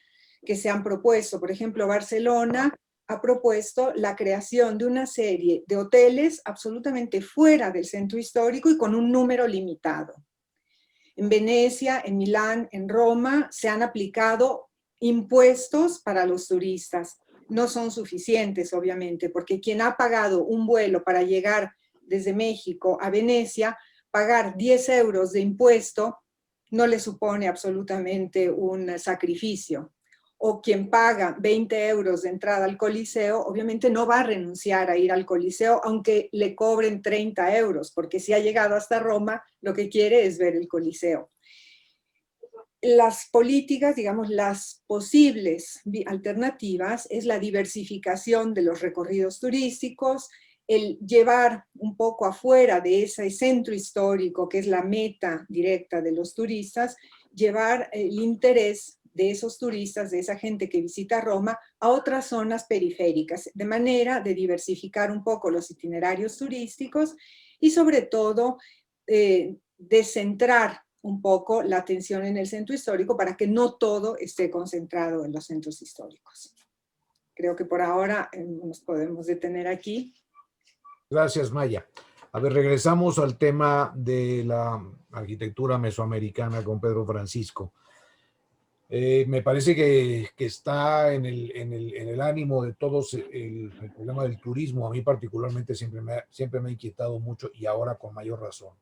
que se han propuesto? Por ejemplo, Barcelona ha propuesto la creación de una serie de hoteles absolutamente fuera del centro histórico y con un número limitado. En Venecia, en Milán, en Roma se han aplicado impuestos para los turistas. No son suficientes, obviamente, porque quien ha pagado un vuelo para llegar desde México a Venecia, pagar 10 euros de impuesto no le supone absolutamente un sacrificio. O quien paga 20 euros de entrada al Coliseo, obviamente no va a renunciar a ir al Coliseo, aunque le cobren 30 euros, porque si ha llegado hasta Roma, lo que quiere es ver el Coliseo. Las políticas, digamos, las posibles alternativas es la diversificación de los recorridos turísticos, el llevar un poco afuera de ese centro histórico, que es la meta directa de los turistas, llevar el interés de esos turistas, de esa gente que visita Roma, a otras zonas periféricas, de manera de diversificar un poco los itinerarios turísticos y sobre todo descentrar un poco la atención en el centro histórico para que no todo esté concentrado en los centros históricos. Creo que por ahora nos podemos detener aquí. Gracias, Maya. A ver, regresamos al tema de la arquitectura mesoamericana con Pedro Francisco. Me parece que está en el ánimo de todos el problema del turismo. A mí particularmente siempre me ha inquietado mucho y ahora con mayor razón.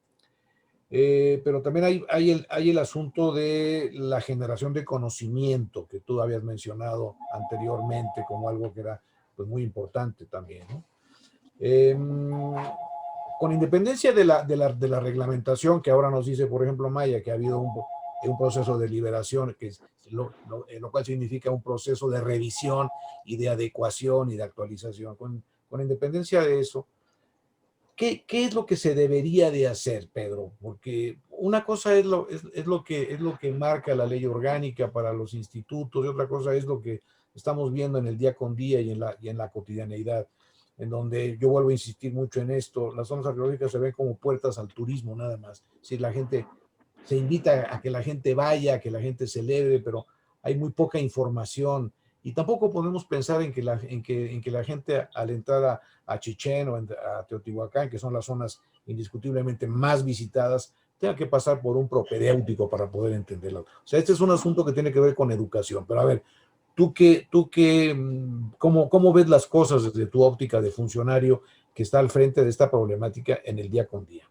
Pero también hay el asunto de la generación de conocimiento que tú habías mencionado anteriormente como algo que era pues, muy importante también, ¿no? Con independencia de la reglamentación que ahora nos dice, por ejemplo, Maya, que ha habido un proceso de liberación, que es lo cual significa un proceso de revisión y de adecuación y de actualización. Con independencia de eso, ¿qué es lo que se debería de hacer, Pedro? Porque una cosa es lo que marca la ley orgánica para los institutos y otra cosa es lo que estamos viendo en el día con día y en la cotidianeidad, en donde yo vuelvo a insistir mucho en esto. Las zonas arqueológicas se ven como puertas al turismo nada más. Si la gente se invita a que la gente vaya, a que la gente celebre, pero hay muy poca información. Y tampoco podemos pensar en que la gente al entrar a Chichén o a Teotihuacán, que son las zonas indiscutiblemente más visitadas, tenga que pasar por un propedéutico para poder entenderlo. O sea, este es un asunto que tiene que ver con educación. Pero a ver, ¿cómo ves las cosas desde tu óptica de funcionario que está al frente de esta problemática en el día con día?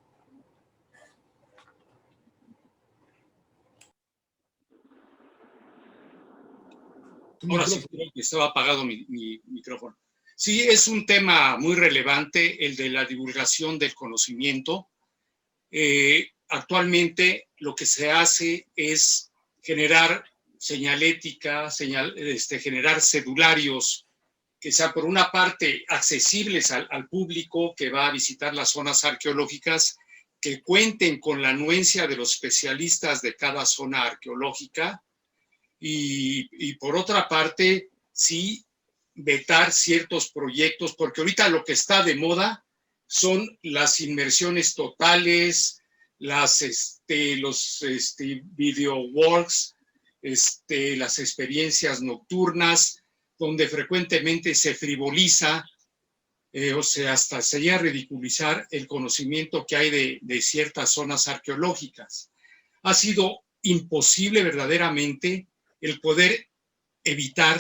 Ahora sí, creo que estaba apagado mi micrófono. Sí, es un tema muy relevante el de la divulgación del conocimiento. Actualmente lo que se hace es generar señalética, generar cedularios que sean por una parte accesibles al público que va a visitar las zonas arqueológicas, que cuenten con la anuencia de los especialistas de cada zona arqueológica y por otra parte, sí vetar ciertos proyectos, porque ahorita lo que está de moda son las inmersiones totales, los video walks, las experiencias nocturnas, donde frecuentemente se frivoliza, o sea, hasta se llega a ridiculizar el conocimiento que hay de ciertas zonas arqueológicas. Ha sido imposible verdaderamente el poder evitar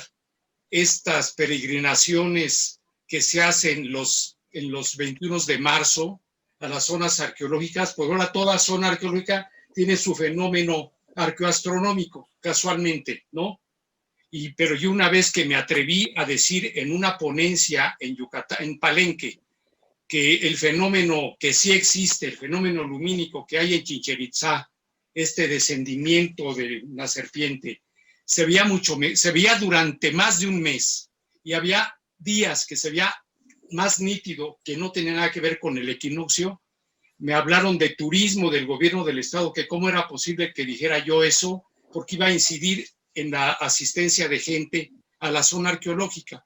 estas peregrinaciones que se hacen en los 21 de marzo a las zonas arqueológicas, pues ahora toda zona arqueológica tiene su fenómeno arqueoastronómico, casualmente, ¿no? Pero yo una vez que me atreví a decir en una ponencia en Yucatán, en Palenque, que el fenómeno que sí existe, el fenómeno lumínico que hay en Chichén Itzá, este descendimiento de una serpiente, se veía durante más de un mes, y había días que se veía más nítido, que no tenía nada que ver con el equinoccio. Me hablaron de turismo del gobierno del estado, que cómo era posible que dijera yo eso, porque iba a incidir en la asistencia de gente a la zona arqueológica.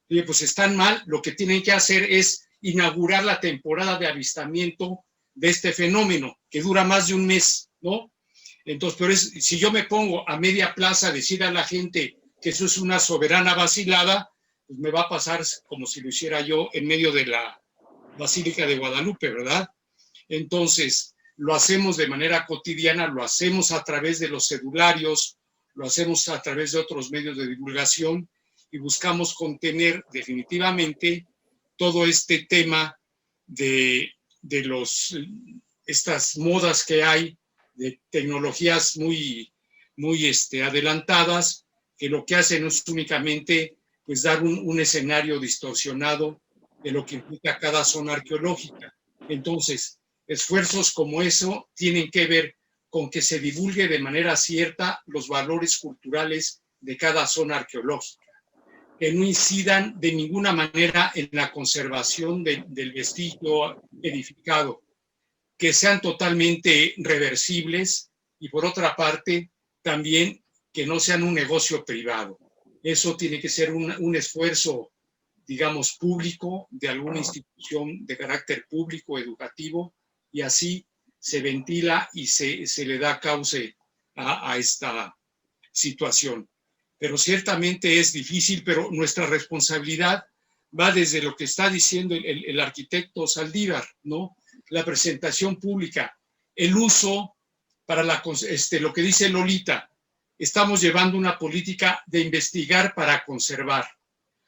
Y pues están mal, lo que tienen que hacer es inaugurar la temporada de avistamiento de este fenómeno, que dura más de un mes, ¿no? Entonces, pero si yo me pongo a media plaza a decir a la gente que eso es una soberana vacilada, pues me va a pasar como si lo hiciera yo en medio de la Basílica de Guadalupe, ¿verdad? Entonces, lo hacemos de manera cotidiana, lo hacemos a través de los cedularios, lo hacemos a través de otros medios de divulgación y buscamos contener definitivamente todo este tema de estas modas que hay, de tecnologías muy adelantadas, que lo que hacen es únicamente pues, dar un escenario distorsionado de lo que implica cada zona arqueológica. Entonces, esfuerzos como eso tienen que ver con que se divulgue de manera cierta los valores culturales de cada zona arqueológica, que no incidan de ninguna manera en la conservación del vestigio edificado, que sean totalmente reversibles y por otra parte también que no sean un negocio privado. Eso tiene que ser un esfuerzo, digamos, público de alguna institución de carácter público, educativo, y así se ventila y se le da cauce a esta situación. Pero ciertamente es difícil, pero nuestra responsabilidad va desde lo que está diciendo el arquitecto Saldívar, ¿no? La presentación pública, el uso para lo que dice Lolita, estamos llevando una política de investigar para conservar.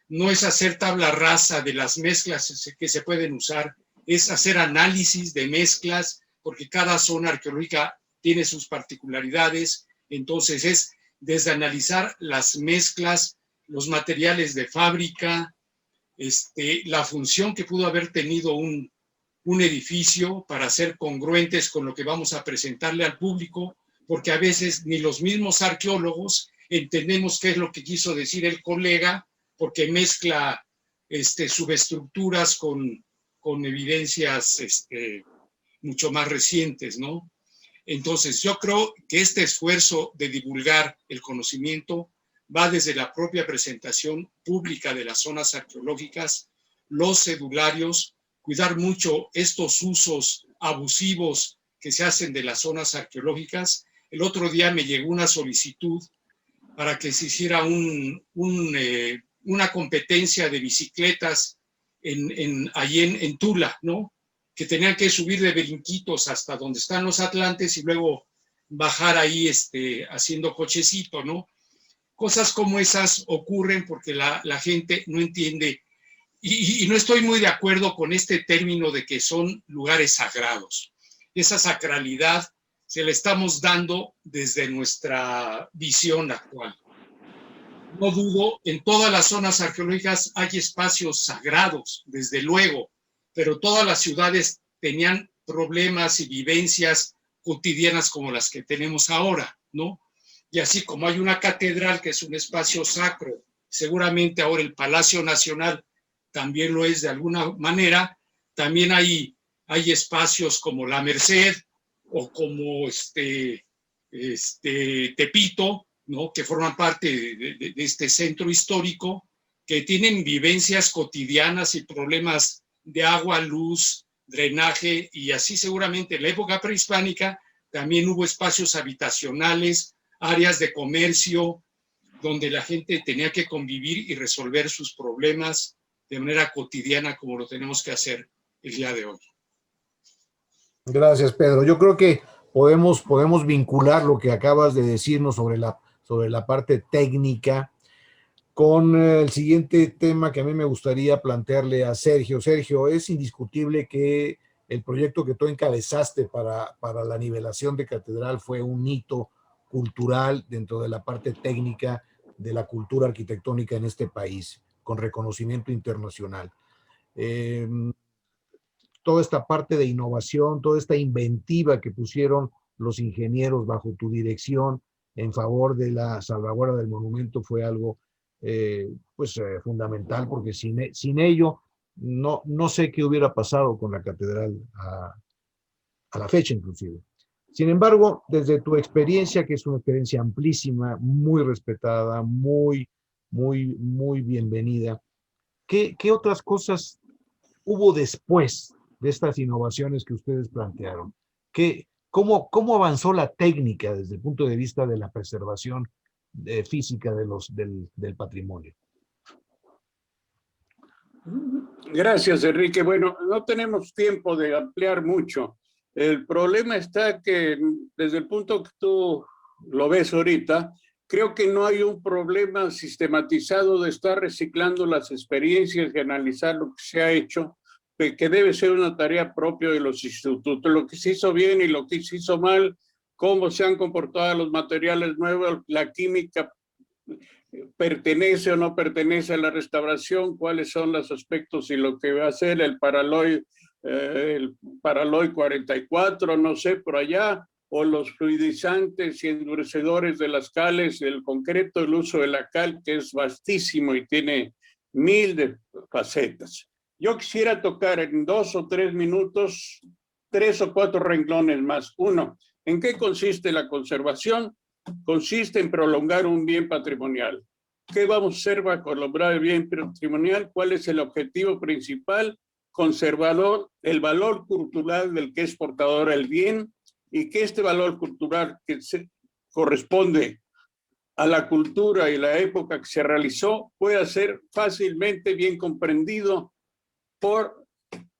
No es hacer tabla rasa de las mezclas que se pueden usar, es hacer análisis de mezclas, porque cada zona arqueológica tiene sus particularidades. Entonces es desde analizar las mezclas, los materiales de fábrica, la función que pudo haber tenido un edificio para ser congruentes con lo que vamos a presentarle al público, porque a veces ni los mismos arqueólogos entendemos qué es lo que quiso decir el colega, porque mezcla subestructuras con evidencias mucho más recientes, ¿no? Entonces, yo creo que este esfuerzo de divulgar el conocimiento va desde la propia presentación pública de las zonas arqueológicas, los cedularios, cuidar mucho estos usos abusivos que se hacen de las zonas arqueológicas. El otro día me llegó una solicitud para que se hiciera una competencia de bicicletas allí en Tula, ¿no? Que tenían que subir de Berinquitos hasta donde están los Atlantes y luego bajar ahí haciendo cochecito, ¿no? Cosas como esas ocurren porque la gente no entiende, y no estoy muy de acuerdo con este término de que son lugares sagrados. Esa sacralidad se la estamos dando desde nuestra visión actual. No dudo, en todas las zonas arqueológicas hay espacios sagrados, desde luego, pero todas las ciudades tenían problemas y vivencias cotidianas como las que tenemos ahora, ¿no? Y así como hay una catedral que es un espacio sacro, seguramente ahora el Palacio Nacional también lo es de alguna manera, también hay espacios como la Merced o como Tepito, ¿no? Que forman parte de este centro histórico, que tienen vivencias cotidianas y problemas de agua, luz, drenaje, y así seguramente en la época prehispánica también hubo espacios habitacionales, áreas de comercio, donde la gente tenía que convivir y resolver sus problemas de manera cotidiana como lo tenemos que hacer el día de hoy. Gracias, Pedro. Yo creo que podemos vincular lo que acabas de decirnos sobre la parte técnica con el siguiente tema que a mí me gustaría plantearle a Sergio. Sergio, es indiscutible que el proyecto que tú encabezaste para la nivelación de catedral fue un hito cultural dentro de la parte técnica de la cultura arquitectónica en este país, con reconocimiento internacional. toda esta parte de innovación, toda esta inventiva que pusieron los ingenieros bajo tu dirección en favor de la salvaguarda del monumento fue algo fundamental, porque sin ello no sé qué hubiera pasado con la catedral a la fecha inclusive. Sin embargo, desde tu experiencia, que es una experiencia amplísima, muy respetada, muy bienvenida, ¿qué otras cosas hubo después de estas innovaciones que ustedes plantearon? ¿Cómo avanzó la técnica desde el punto de vista de la preservación física del patrimonio? Gracias, Enrique. Bueno, no tenemos tiempo de ampliar mucho. El problema está que desde el punto que tú lo ves ahorita, creo que no hay un problema sistematizado de estar reciclando las experiencias y analizar lo que se ha hecho, que debe ser una tarea propia de los institutos, lo que se hizo bien y lo que se hizo mal, cómo se han comportado los materiales nuevos, la química pertenece o no pertenece a la restauración, cuáles son los aspectos y lo que va a hacer el Paraloy 44, no sé, por allá, o los fluidizantes y endurecedores de las cales, el concreto, el uso de la cal, que es vastísimo y tiene 1000 de facetas. Yo quisiera tocar en 2 o 3 minutos 3 o 4 renglones más. Uno, ¿en qué consiste la conservación? Consiste en prolongar un bien patrimonial. ¿Qué vamos a hacer para prolongar el bien patrimonial? ¿Cuál es el objetivo principal? Conservar el valor cultural del que es portador el bien, y que este valor cultural que corresponde a la cultura y la época que se realizó pueda ser fácilmente bien comprendido por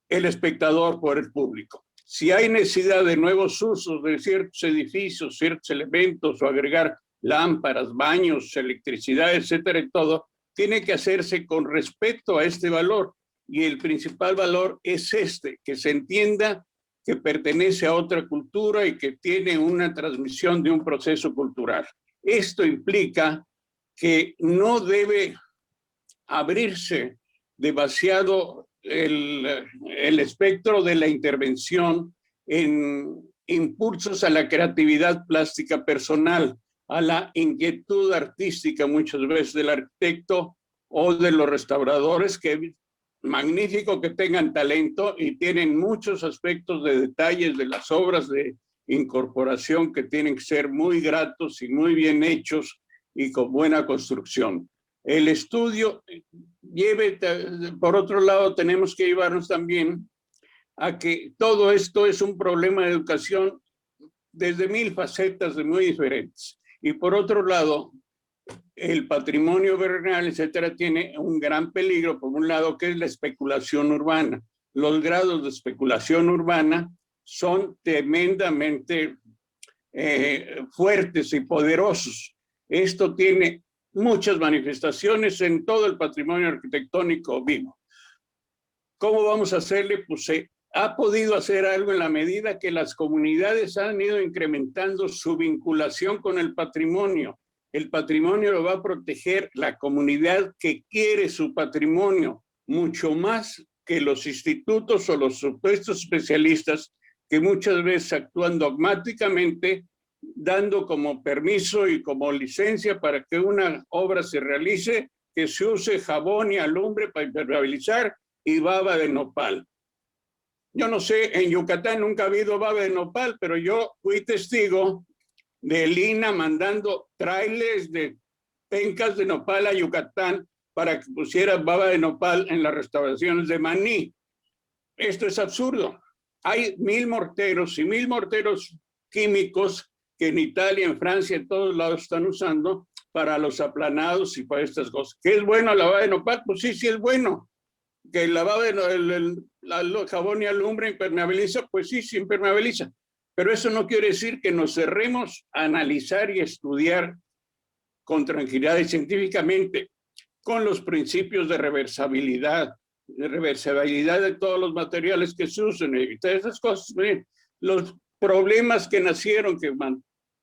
el espectador, por el público. Si hay necesidad de nuevos usos de ciertos edificios, ciertos elementos, o agregar lámparas, baños, electricidad, etcétera, y todo, tiene que hacerse con respecto a este valor. Y el principal valor es que se entienda que pertenece a otra cultura y que tiene una transmisión de un proceso cultural. Esto implica que no debe abrirse demasiado el espectro de la intervención en impulsos a la creatividad plástica personal, a la inquietud artística muchas veces del arquitecto o de los restauradores, que magnífico que tengan talento y tienen muchos aspectos de detalles de las obras de incorporación que tienen que ser muy gratos y muy bien hechos y con buena construcción. El estudio por otro lado, tenemos que llevarnos también a que todo esto es un problema de educación desde 1000 facetas de muy diferentes. Y por otro lado, el patrimonio vernal, etcétera, tiene un gran peligro, por un lado, que es la especulación urbana. Los grados de especulación urbana son tremendamente fuertes y poderosos. Esto tiene muchas manifestaciones en todo el patrimonio arquitectónico vivo. ¿Cómo vamos a hacerle? Pues se ha podido hacer algo en la medida que las comunidades han ido incrementando su vinculación con el patrimonio. El patrimonio lo va a proteger la comunidad que quiere su patrimonio, mucho más que los institutos o los supuestos especialistas que muchas veces actúan dogmáticamente, dando como permiso y como licencia para que una obra se realice, que se use jabón y alumbre para impermeabilizar y baba de nopal. Yo no sé, en Yucatán nunca ha habido baba de nopal, pero yo fui testigo de Lina mandando trailers de pencas de nopal a Yucatán para que pusiera baba de nopal en las restauraciones de Maní. Esto es absurdo. Hay 1000 morteros y 1000 morteros químicos que en Italia, en Francia, en todos lados están usando para los aplanados y para estas cosas. ¿Qué es bueno la baba de nopal? Pues sí, sí es bueno. Que la baba el jabón y alumbre impermeabiliza, pues sí, sí impermeabiliza. Pero eso no quiere decir que nos cerremos a analizar y estudiar con tranquilidad y científicamente con los principios de reversibilidad de todos los materiales que se usan, evitar esas cosas. Miren, los problemas que nacieron, que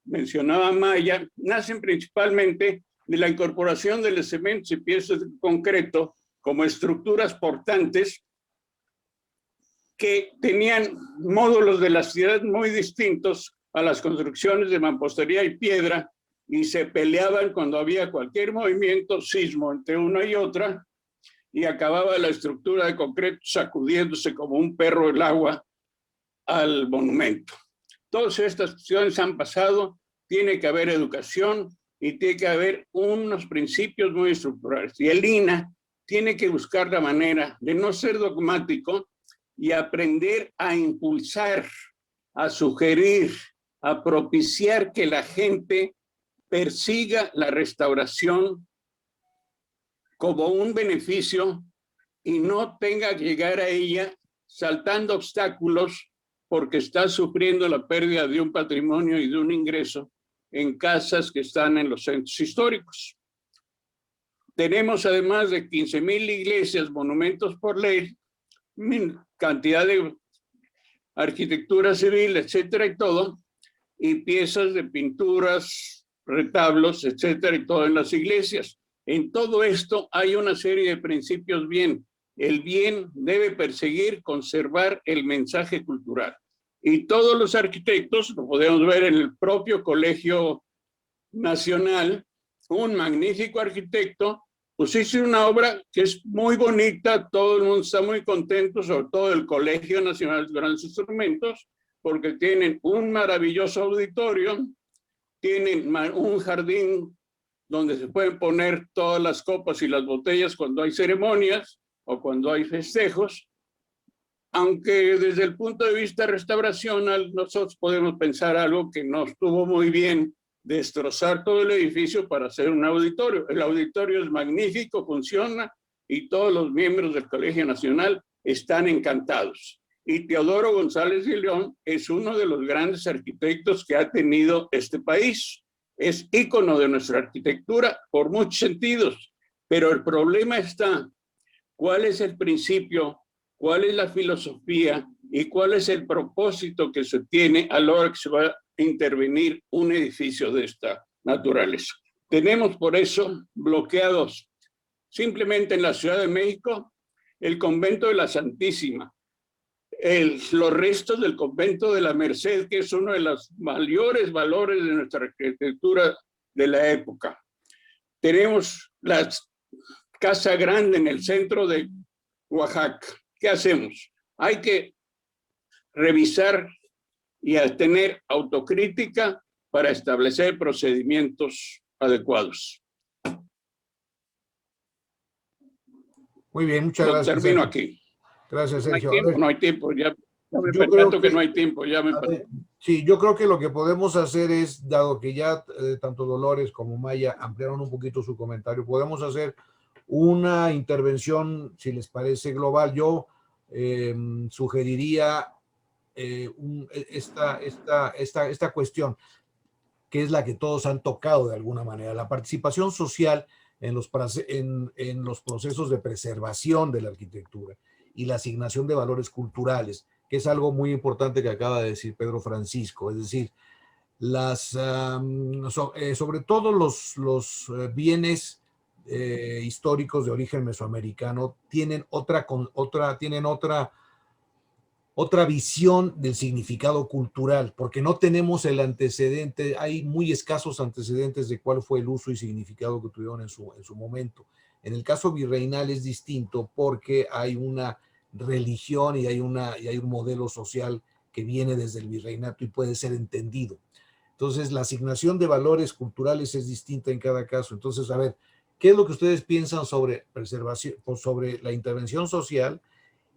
mencionaba Maya, nacen principalmente de la incorporación de elementos y piezas de concreto como estructuras portantes que tenían módulos de la ciudad muy distintos a las construcciones de mampostería y piedra, y se peleaban cuando había cualquier movimiento, sismo entre una y otra, y acababa la estructura de concreto sacudiéndose como un perro el agua al monumento. Todas estas cuestiones han pasado, tiene que haber educación y tiene que haber unos principios muy estructurales. Y el INAH tiene que buscar la manera de no ser dogmático y aprender a impulsar, a sugerir, a propiciar que la gente persiga la restauración como un beneficio y no tenga que llegar a ella saltando obstáculos porque está sufriendo la pérdida de un patrimonio y de un ingreso en casas que están en los centros históricos. Tenemos además de 15,000 iglesias, monumentos por ley, cantidad de arquitectura civil, etcétera y todo, y piezas de pinturas, retablos, etcétera y todo en las iglesias. En todo esto hay una serie de principios bien. El bien debe perseguir, conservar el mensaje cultural. Y todos los arquitectos, lo podemos ver en el propio Colegio Nacional, un magnífico arquitecto, pues hizo una obra que es muy bonita, todo el mundo está muy contento, sobre todo el Colegio Nacional de Grandes Instrumentos, porque tienen un maravilloso auditorio, tienen un jardín donde se pueden poner todas las copas y las botellas cuando hay ceremonias o cuando hay festejos, aunque desde el punto de vista restauracional nosotros podemos pensar algo que no estuvo muy bien, destrozar todo el edificio para hacer un auditorio. El auditorio es magnífico, funciona y todos los miembros del Colegio Nacional están encantados. Y Teodoro González de León es uno de los grandes arquitectos que ha tenido este país. Es ícono de nuestra arquitectura por muchos sentidos, pero el problema está, ¿cuál es el principio? ¿Cuál es la filosofía? ¿Y cuál es el propósito que se tiene a la hora que se va a intervenir un edificio de esta naturaleza? Tenemos por eso bloqueados simplemente en la Ciudad de México el convento de la Santísima, los restos del convento de la Merced, que es uno de los mayores valores de nuestra arquitectura de la época. Tenemos la Casa Grande en el centro de Oaxaca. ¿Qué hacemos? Hay que revisar y tener autocrítica para establecer procedimientos adecuados. Muy bien, muchas gracias. Termino aquí. Gracias, Sergio. No hay tiempo, ya me percato que no hay tiempo. Sí, yo creo que lo que podemos hacer es, dado que ya tanto Dolores como Maya ampliaron un poquito su comentario, podemos hacer una intervención, si les parece, global. Yo sugeriría esta cuestión, que es la que todos han tocado de alguna manera, la participación social en los procesos de preservación de la arquitectura y la asignación de valores culturales, que es algo muy importante que acaba de decir Pedro Francisco, es decir, sobre todo los bienes históricos de origen mesoamericano tienen otra visión del significado cultural, porque no tenemos el antecedente, hay muy escasos antecedentes de cuál fue el uso y significado que tuvieron en su momento. En el caso virreinal es distinto porque hay una religión y hay un modelo social que viene desde el virreinato y puede ser entendido. Entonces, la asignación de valores culturales es distinta en cada caso. Entonces, a ver, ¿qué es lo que ustedes piensan sobre preservación, sobre la intervención social,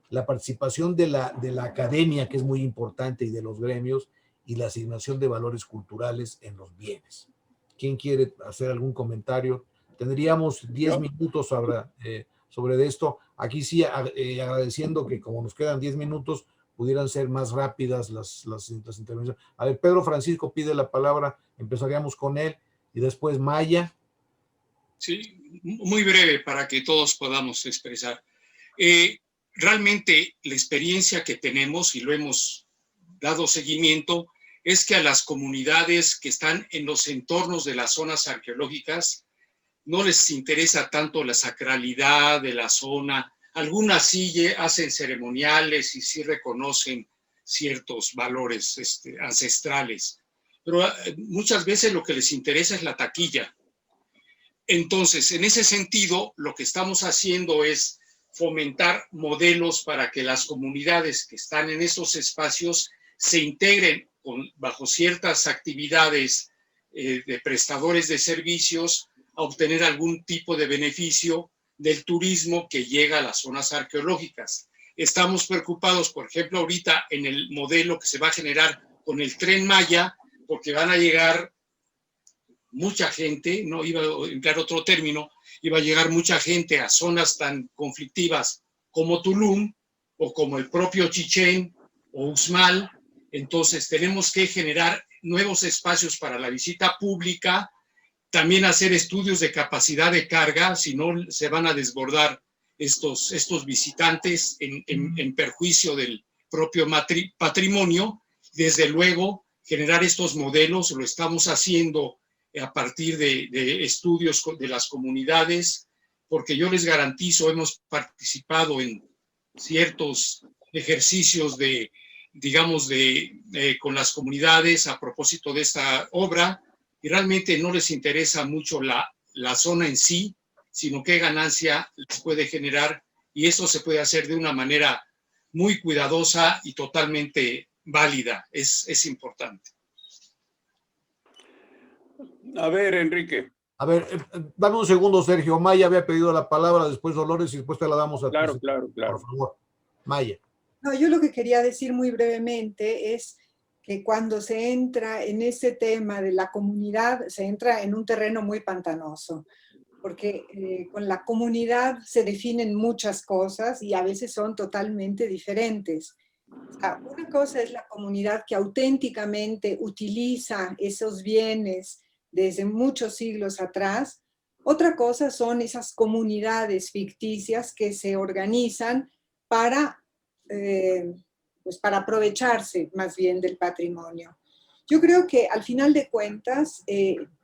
la participación de la academia, que es muy importante, y de los gremios, y la asignación de valores culturales en los bienes? ¿Quién quiere hacer algún comentario? Tendríamos 10 minutos sobre esto. Aquí sí, agradeciendo que como nos quedan 10 minutos, pudieran ser más rápidas las intervenciones. A ver, Pedro Francisco pide la palabra, empezaríamos con él, y después Maya. Sí, muy breve para que todos podamos expresar. Realmente la experiencia que tenemos, y lo hemos dado seguimiento, es que a las comunidades que están en los entornos de las zonas arqueológicas no les interesa tanto la sacralidad de la zona, Algunas sí hacen ceremoniales y sí reconocen ciertos valores ancestrales, pero muchas veces lo que les interesa es la taquilla. Entonces, en ese sentido, lo que estamos haciendo es fomentar modelos para que las comunidades que están en esos espacios se integren bajo ciertas actividades de prestadores de servicios a obtener algún tipo de beneficio del turismo que llega a las zonas arqueológicas. Estamos preocupados, por ejemplo, ahorita en el modelo que se va a generar con el Tren Maya, porque van a llegar mucha gente, no iba a emplear otro término, iba a llegar mucha gente a zonas tan conflictivas como Tulum o como el propio Chichén o Uxmal. Entonces tenemos que generar nuevos espacios para la visita pública, también hacer estudios de capacidad de carga, si no se van a desbordar estos visitantes en perjuicio del propio patrimonio. Desde luego, generar estos modelos lo estamos haciendo a partir de estudios de las comunidades, porque yo les garantizo, hemos participado en ciertos ejercicios con las comunidades a propósito de esta obra, y realmente no les interesa mucho la zona en sí, sino qué ganancia les puede generar, y esto se puede hacer de una manera muy cuidadosa y totalmente válida. Es importante. A ver, Enrique. A ver, dame un segundo, Sergio. Maya había pedido la palabra, después Dolores, y después te la damos a ti. Claro. Por favor, Maya. No, yo lo que quería decir muy brevemente es que cuando se entra en ese tema de la comunidad, se entra en un terreno muy pantanoso, porque con la comunidad se definen muchas cosas y a veces son totalmente diferentes. O sea, una cosa es la comunidad que auténticamente utiliza esos bienes desde muchos siglos atrás. Otra cosa son esas comunidades ficticias que se organizan para, pues para aprovecharse más bien del patrimonio. Yo creo que al final de cuentas,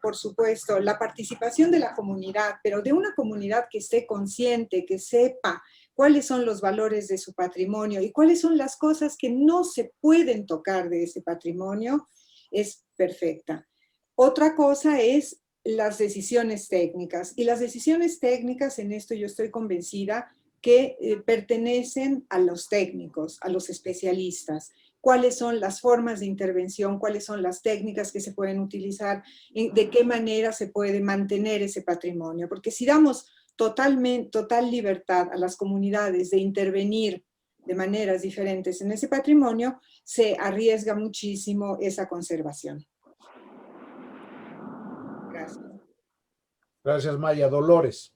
por supuesto, la participación de la comunidad, pero de una comunidad que esté consciente, que sepa cuáles son los valores de su patrimonio y cuáles son las cosas que no se pueden tocar de ese patrimonio, es perfecta. Otra cosa es las decisiones técnicas. Y las decisiones técnicas, en esto yo estoy convencida, que pertenecen a los técnicos, a los especialistas. Cuáles son las formas de intervención, cuáles son las técnicas que se pueden utilizar, de qué manera se puede mantener ese patrimonio. Porque si damos total libertad a las comunidades de intervenir de maneras diferentes en ese patrimonio, se arriesga muchísimo esa conservación. Gracias. Gracias, Maya. Dolores.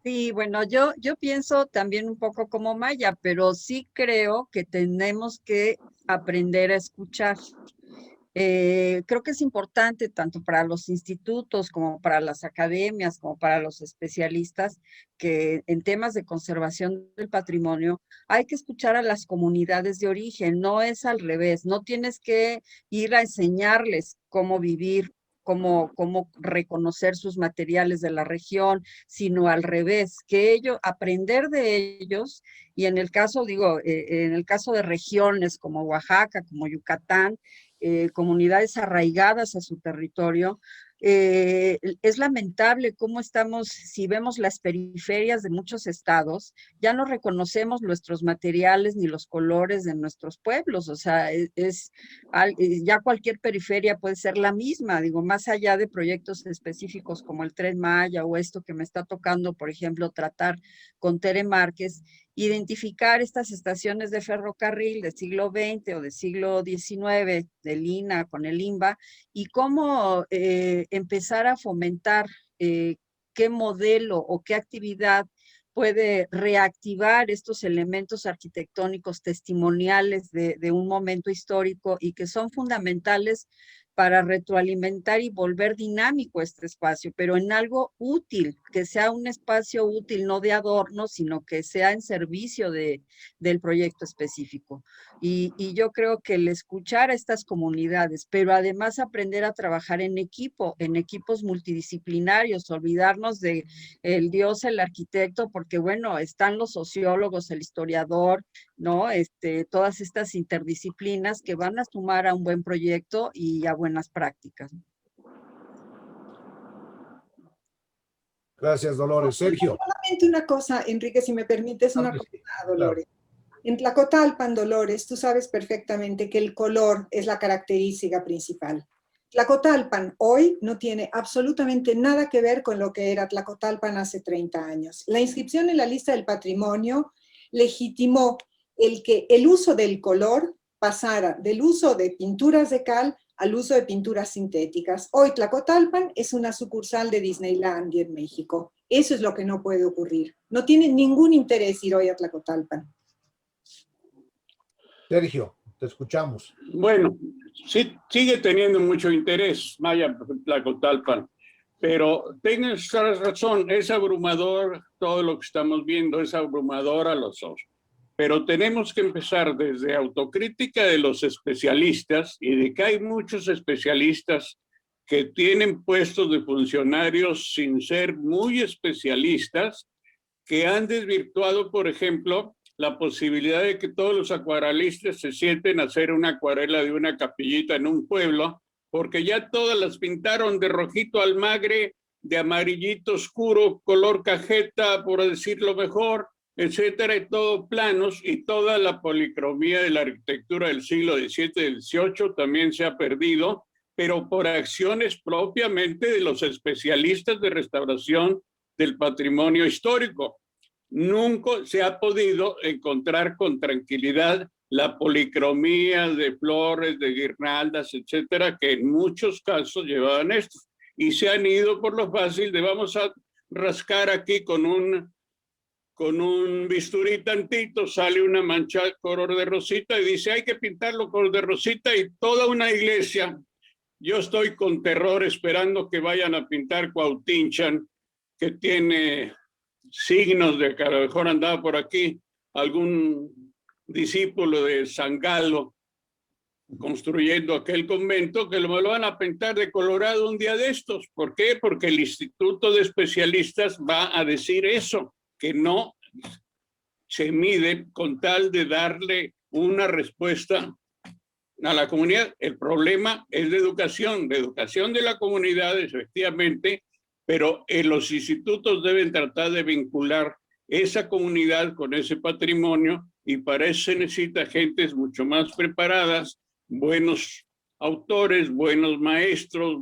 Sí, bueno, yo pienso también un poco como Maya, pero sí creo que tenemos que aprender a escuchar. Creo que es importante tanto para los institutos como para las academias, como para los especialistas, que en temas de conservación del patrimonio hay que escuchar a las comunidades de origen, no es al revés, no tienes que ir a enseñarles cómo vivir, cómo reconocer sus materiales de la región, sino al revés, que ellos, aprender de ellos, y en el caso, en el caso de regiones como Oaxaca, como Yucatán, comunidades arraigadas a su territorio, es lamentable cómo estamos, si vemos las periferias de muchos estados, ya no reconocemos nuestros materiales ni los colores de nuestros pueblos, o sea, ya cualquier periferia puede ser la misma, digo, más allá de proyectos específicos como el Tren Maya o esto que me está tocando, por ejemplo, tratar con Tere Márquez, identificar estas estaciones de ferrocarril del siglo XX o del siglo XIX, del INA con el INBA, y cómo empezar a fomentar qué modelo o qué actividad puede reactivar estos elementos arquitectónicos testimoniales de un momento histórico y que son fundamentales para retroalimentar y volver dinámico este espacio, pero en algo útil, que sea un espacio útil, no de adorno, sino que sea en servicio del proyecto específico. Y yo creo que el escuchar a estas comunidades, pero además aprender a trabajar en equipo, en equipos multidisciplinarios, olvidarnos de el Dios, el arquitecto, porque bueno, están los sociólogos, el historiador, ¿no? Todas estas interdisciplinas que van a sumar a un buen proyecto y a buenas prácticas. Gracias, Dolores. Sergio. Solamente una cosa, Enrique, si me permites, una cosa, Dolores. Claro. En Tlacotalpan, Dolores, tú sabes perfectamente que el color es la característica principal. Tlacotalpan hoy no tiene absolutamente nada que ver con lo que era Tlacotalpan hace 30 años. La inscripción en la lista del patrimonio legitimó que el uso del color pasara del uso de pinturas de cal al uso de pinturas sintéticas. Hoy Tlacotalpan es una sucursal de Disneylandia en México. Eso es lo que no puede ocurrir. No tiene ningún interés ir hoy a Tlacotalpan. Sergio, te escuchamos. Bueno, sí, sigue teniendo mucho interés Maya Tlacotalpan, pero tienes razón, es abrumador todo lo que estamos viendo, es abrumador a los ojos. Pero tenemos que empezar desde autocrítica de los especialistas y de que hay muchos especialistas que tienen puestos de funcionarios sin ser muy especialistas, que han desvirtuado, por ejemplo, la posibilidad de que todos los acuarelistas se sienten a hacer una acuarela de una capillita en un pueblo, porque ya todas las pintaron de rojito almagre, de amarillito oscuro, color cajeta, por decirlo mejor, etcétera, y todo planos, y toda la policromía de la arquitectura del siglo XVII y XVIII también se ha perdido, pero por acciones propiamente de los especialistas de restauración del patrimonio histórico. Nunca se ha podido encontrar con tranquilidad la policromía de flores, de guirnaldas, etcétera, que en muchos casos llevaban esto. Y se han ido por lo fácil de vamos a rascar aquí con un bisturí tantito, sale una mancha color de rosita y dice hay que pintarlo color de rosita y toda una iglesia. Yo estoy con terror esperando que vayan a pintar Cuautinchan, que tiene signos de que a lo mejor andaba por aquí algún discípulo de San Galo construyendo aquel convento, que lo van a pintar de colorado un día de estos. ¿Por qué? Porque el Instituto de Especialistas va a decir eso, que no se mide con tal de darle una respuesta a la comunidad. El problema es de educación de la comunidad, efectivamente, pero los institutos deben tratar de vincular esa comunidad con ese patrimonio y para eso se necesita gentes mucho más preparadas, buenos autores, buenos maestros,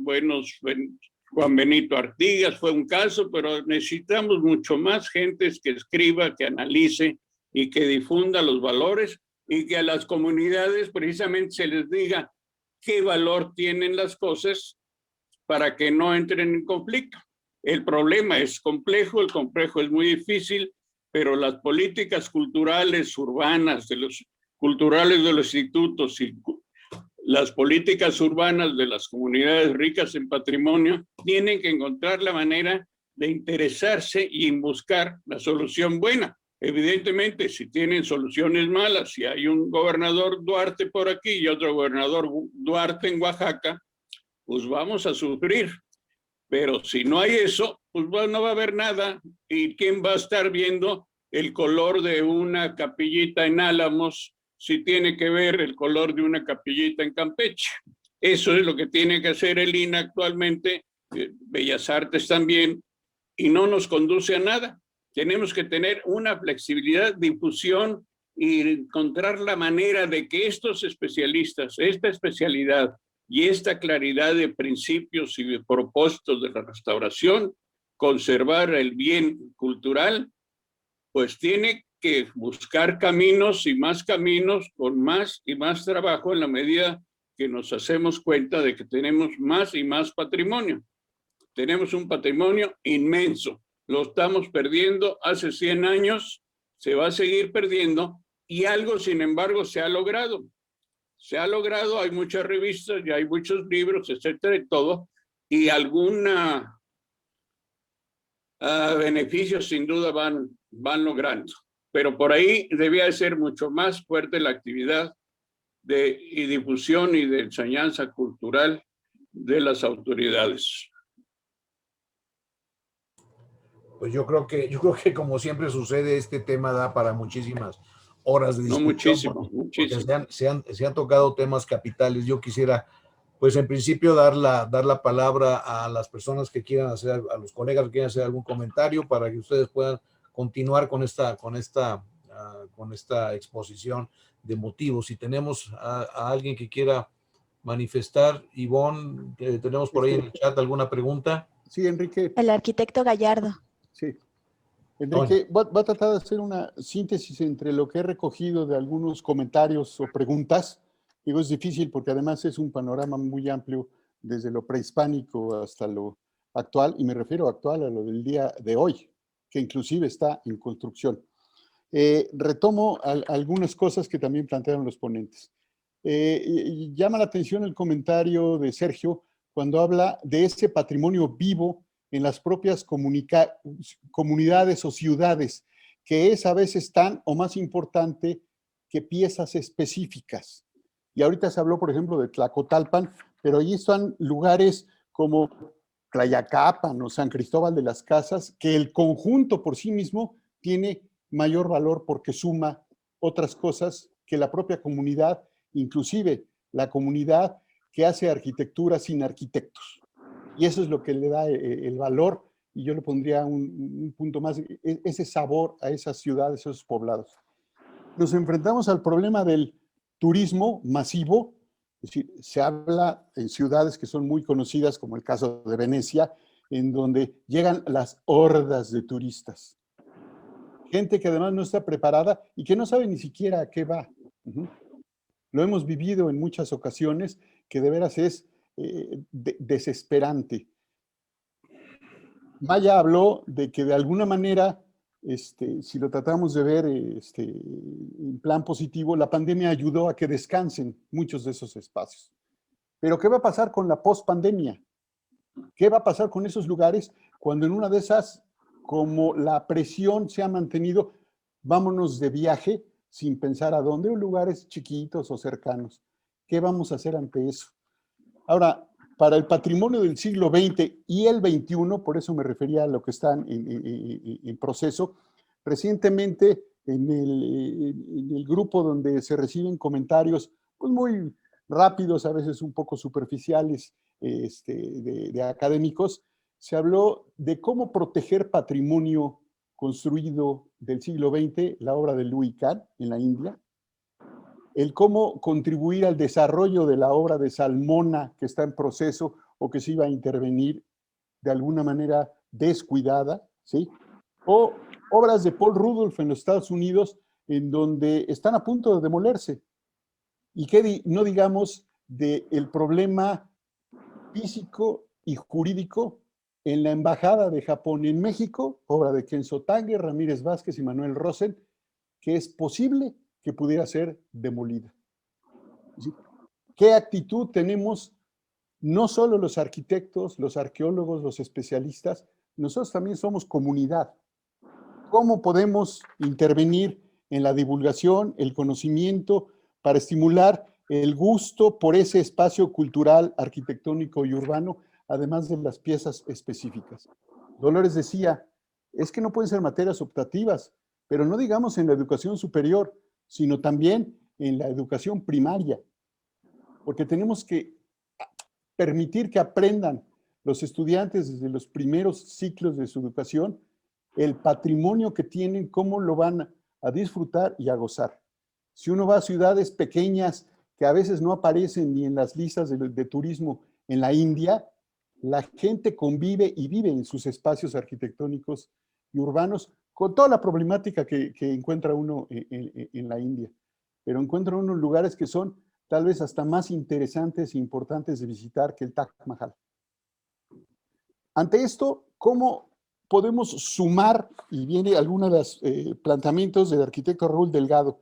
Juan Benito Artigas fue un caso, pero necesitamos mucho más gentes que escriba, que analice y que difunda los valores y que a las comunidades precisamente se les diga qué valor tienen las cosas para que no entren en conflicto. El problema es complejo, el complejo es muy difícil, pero las políticas culturales urbanas, culturales de los institutos y las políticas urbanas de las comunidades ricas en patrimonio tienen que encontrar la manera de interesarse y buscar la solución buena. Evidentemente, si tienen soluciones malas, si hay un gobernador Duarte por aquí y otro gobernador Duarte en Oaxaca, pues vamos a sufrir. Pero si no hay eso, pues no va a haber nada. ¿Y quién va a estar viendo el color de una capillita en Álamos si tiene que ver el color de una capillita en Campeche? Eso es lo que tiene que hacer el INA actualmente, Bellas Artes también, y no nos conduce a nada. Tenemos que tener una flexibilidad, difusión y encontrar la manera de que estos especialistas, esta especialidad y esta claridad de principios y de propósitos de la restauración, conservar el bien cultural, pues tiene que buscar caminos y más caminos con más y más trabajo en la medida que nos hacemos cuenta de que tenemos más y más patrimonio. Tenemos un patrimonio inmenso, lo estamos perdiendo hace 100 años, se va a seguir perdiendo y algo, sin embargo, se ha logrado. Se ha logrado, hay muchas revistas y hay muchos libros, etcétera, y todo, y alguna beneficios sin duda van logrando. Pero por ahí debía de ser mucho más fuerte la actividad y difusión y de enseñanza cultural de las autoridades. Pues yo creo que como siempre sucede, este tema da para muchísimas horas de discusión. No, muchísimo, porque muchísimo. se han tocado temas capitales. Yo quisiera, pues en principio, dar la palabra a las personas que quieran hacer, a los colegas que quieran hacer algún comentario para que ustedes puedan continuar con esta exposición de motivos. Si tenemos a alguien que quiera manifestar, Ivonne, tenemos por ahí en el chat alguna pregunta. Sí, Enrique. El arquitecto Gallardo. Sí. Enrique, va a tratar de hacer una síntesis entre lo que he recogido de algunos comentarios o preguntas. Digo, es difícil porque además es un panorama muy amplio desde lo prehispánico hasta lo actual, y me refiero actual a lo del día de hoy, que inclusive está en construcción. Retomo algunas cosas que también plantearon los ponentes. Llama la atención el comentario de Sergio cuando habla de ese patrimonio vivo en las propias comunidades o ciudades, que es a veces tan o más importante que piezas específicas. Y ahorita se habló, por ejemplo, de Tlacotalpan, pero allí están lugares como Tlayacapan o San Cristóbal de las Casas, que el conjunto por sí mismo tiene mayor valor porque suma otras cosas que la propia comunidad, inclusive la comunidad que hace arquitectura sin arquitectos. Y eso es lo que le da el valor, y yo le pondría un punto más, ese sabor a esas ciudades, esos poblados. Nos enfrentamos al problema del turismo masivo, es decir, se habla en ciudades que son muy conocidas, como el caso de Venecia, en donde llegan las hordas de turistas. Gente que además no está preparada y que no sabe ni siquiera a qué va. Lo hemos vivido en muchas ocasiones, que de veras es desesperante. Maya habló de que de alguna manera, si lo tratamos de ver en plan positivo, la pandemia ayudó a que descansen muchos de esos espacios. Pero ¿qué va a pasar con la pospandemia? ¿Qué va a pasar con esos lugares cuando en una de esas, como la presión se ha mantenido, vámonos de viaje sin pensar a dónde, o lugares chiquitos o cercanos? ¿Qué vamos a hacer ante eso? Ahora, para el patrimonio del siglo XX y el XXI, por eso me refería a lo que está en proceso, recientemente en el grupo donde se reciben comentarios pues muy rápidos, a veces un poco superficiales, de académicos, se habló de cómo proteger patrimonio construido del siglo XX, la obra de Louis Kahn en la India, el cómo contribuir al desarrollo de la obra de Salmona que está en proceso o que se iba a intervenir de alguna manera descuidada, ¿sí? O obras de Paul Rudolph en los Estados Unidos en donde están a punto de demolerse. Y que no digamos del problema físico y jurídico en la Embajada de Japón en México, obra de Kenzo Tange, Ramírez Vázquez y Manuel Rosen, que es posible que pudiera ser demolida. ¿Qué actitud tenemos no solo los arquitectos, los arqueólogos, los especialistas? Nosotros también somos comunidad. ¿Cómo podemos intervenir en la divulgación, el conocimiento, para estimular el gusto por ese espacio cultural, arquitectónico y urbano, además de las piezas específicas? Dolores decía, es que no pueden ser materias optativas, pero no digamos en la educación superior, sino también en la educación primaria, porque tenemos que permitir que aprendan los estudiantes desde los primeros ciclos de su educación el patrimonio que tienen, cómo lo van a disfrutar y a gozar. Si uno va a ciudades pequeñas que a veces no aparecen ni en las listas de turismo en la India, la gente convive y vive en sus espacios arquitectónicos y urbanos con toda la problemática que encuentra uno en la India. Pero encuentra uno lugares que son tal vez hasta más interesantes e importantes de visitar que el Taj Mahal. Ante esto, ¿cómo podemos sumar? Y viene algunos de los planteamientos del arquitecto Raúl Delgado.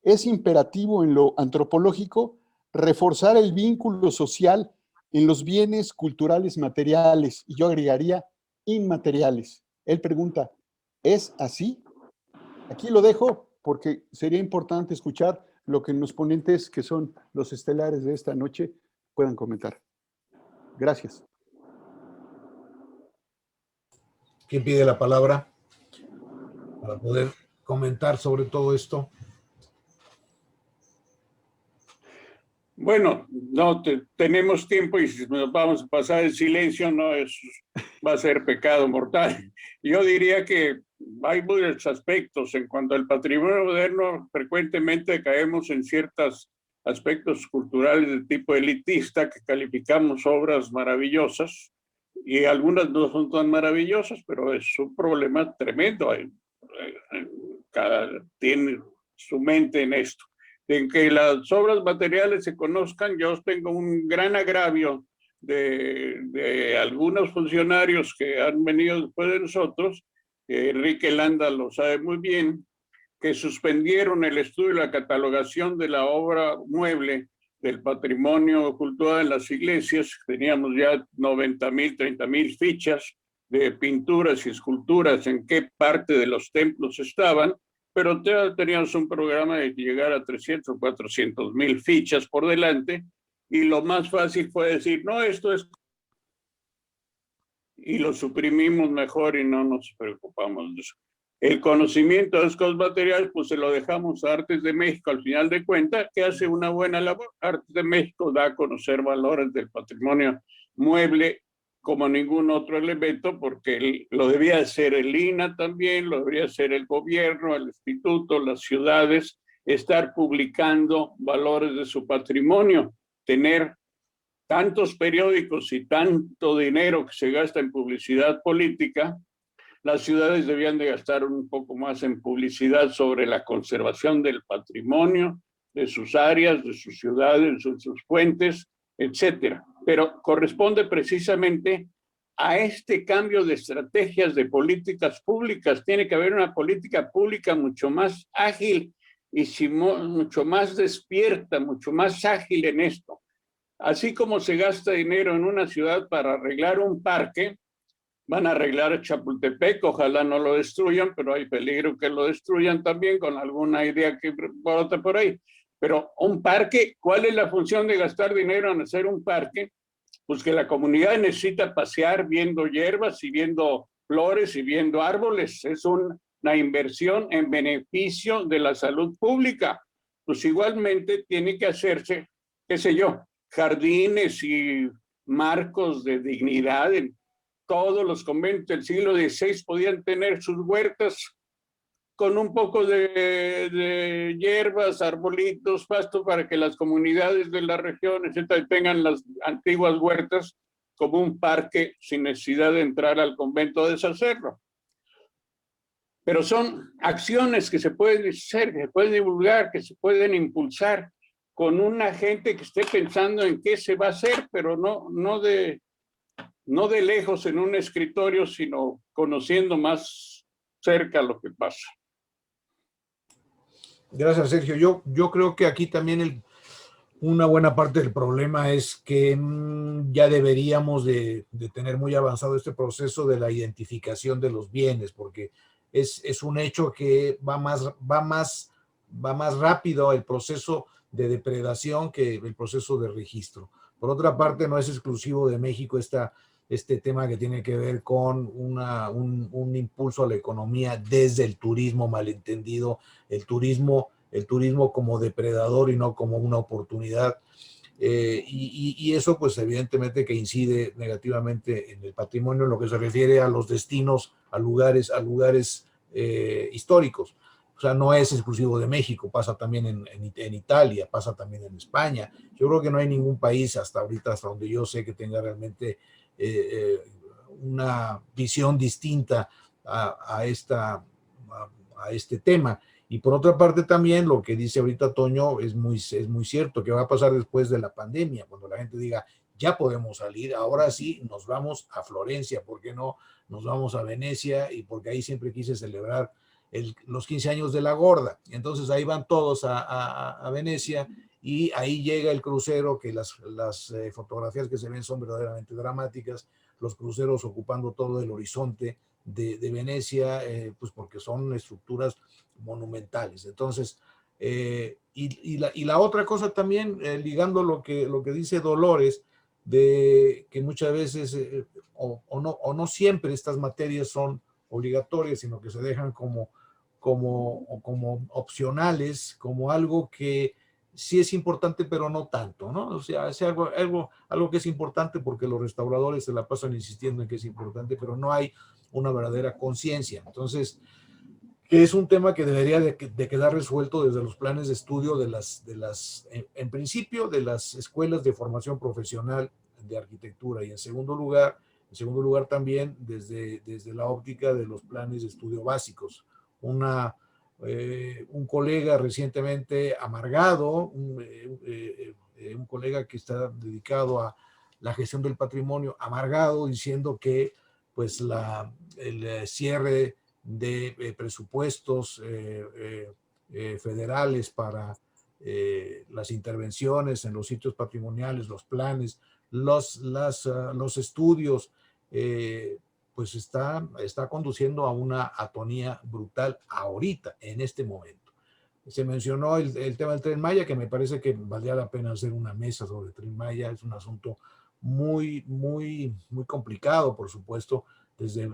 Es imperativo en lo antropológico reforzar el vínculo social en los bienes culturales materiales, y yo agregaría inmateriales. Él pregunta, ¿es así? Aquí lo dejo porque sería importante escuchar lo que los ponentes, que son los estelares de esta noche, puedan comentar. Gracias. ¿Quién pide la palabra para poder comentar sobre todo esto? Bueno, no tenemos tiempo y si nos vamos a pasar el silencio, no va a ser pecado mortal. Yo diría que hay muchos aspectos. En cuanto al patrimonio moderno, frecuentemente caemos en ciertos aspectos culturales de tipo elitista, que calificamos obras maravillosas, y algunas no son tan maravillosas, pero es un problema tremendo. Cada tiene su mente en esto. En que las obras materiales se conozcan, yo tengo un gran agravio de algunos funcionarios que han venido después de nosotros, Enrique Landa lo sabe muy bien, que suspendieron el estudio y la catalogación de la obra mueble del patrimonio cultural en las iglesias. Teníamos ya 90,000, 30,000 fichas de pinturas y esculturas en qué parte de los templos estaban, pero teníamos un programa de llegar a 300 o 400,000 fichas por delante, y lo más fácil fue decir, no, esto es... y lo suprimimos mejor y no nos preocupamos de eso. El conocimiento de los cosas materiales, pues se lo dejamos a Artes de México al final de cuentas, que hace una buena labor. Artes de México da a conocer valores del patrimonio mueble como ningún otro elemento, porque lo debía hacer el INAH también, lo debería hacer el gobierno, el instituto, las ciudades, estar publicando valores de su patrimonio, tener tantos periódicos y tanto dinero que se gasta en publicidad política. Las ciudades debían de gastar un poco más en publicidad sobre la conservación del patrimonio, de sus áreas, de sus ciudades, de sus fuentes, etcétera. Pero corresponde precisamente a este cambio de estrategias de políticas públicas. Tiene que haber una política pública mucho más ágil y mucho más despierta, mucho más ágil en esto. Así como se gasta dinero en una ciudad para arreglar un parque, van a arreglar Chapultepec, ojalá no lo destruyan, pero hay peligro que lo destruyan también con alguna idea que brota por ahí. Pero un parque, ¿cuál es la función de gastar dinero en hacer un parque? Pues que la comunidad necesita pasear viendo hierbas y viendo flores y viendo árboles. Es una inversión en beneficio de la salud pública. Pues igualmente tiene que hacerse, qué sé yo, jardines y marcos de dignidad. Todos los conventos del siglo XVI podían tener sus huertas con un poco de hierbas, arbolitos, pasto, para que las comunidades de la región, etcétera, tengan las antiguas huertas como un parque sin necesidad de entrar al convento a deshacerlo. Pero son acciones que se pueden hacer, que se pueden divulgar, que se pueden impulsar con una gente que esté pensando en qué se va a hacer, pero no de lejos en un escritorio, sino conociendo más cerca lo que pasa. Gracias, Sergio. Yo creo que aquí también una buena parte del problema es que ya deberíamos de tener muy avanzado este proceso de la identificación de los bienes, porque es un hecho que va más rápido el proceso de depredación que el proceso de registro. Por otra parte, no es exclusivo de México este tema que tiene que ver con un impulso a la economía desde el turismo malentendido, el turismo como depredador y no como una oportunidad. Y eso pues evidentemente que incide negativamente en el patrimonio en lo que se refiere a los destinos, a lugares históricos. O sea, no es exclusivo de México, pasa también en Italia, pasa también en España. Yo creo que no hay ningún país hasta ahorita, hasta donde yo sé, que tenga realmente una visión distinta a este tema. Y por otra parte también lo que dice ahorita Toño es muy cierto, que va a pasar después de la pandemia, cuando la gente diga, ya podemos salir, ahora sí nos vamos a Florencia, ¿por qué no nos vamos a Venecia? Y porque ahí siempre quise celebrar los 15 años de la Gorda. Entonces ahí van todos a Venecia y ahí llega el crucero, que las fotografías que se ven son verdaderamente dramáticas, los cruceros ocupando todo el horizonte de Venecia, pues porque son estructuras monumentales. Entonces, y la otra cosa también, ligando lo que dice Dolores, de que muchas veces, o no siempre estas materias son obligatorias, sino que se dejan como opcionales, como algo que sí es importante, pero no tanto, ¿no? O sea, es algo que es importante porque los restauradores se la pasan insistiendo en que es importante, pero no hay una verdadera conciencia. Entonces, que es un tema que debería de quedar resuelto desde los planes de estudio en principio, de las escuelas de formación profesional de arquitectura, y en segundo lugar también desde la óptica de los planes de estudio básicos. Un colega recientemente amargado, un colega que está dedicado a la gestión del patrimonio, amargado, diciendo que pues el cierre de presupuestos federales para las intervenciones en los sitios patrimoniales, los planes, los estudios, pues está conduciendo a una atonía brutal ahorita, en este momento. Se mencionó el tema del Tren Maya, que me parece que valdría la pena hacer una mesa sobre el Tren Maya. Es un asunto muy, muy, muy complicado, por supuesto, desde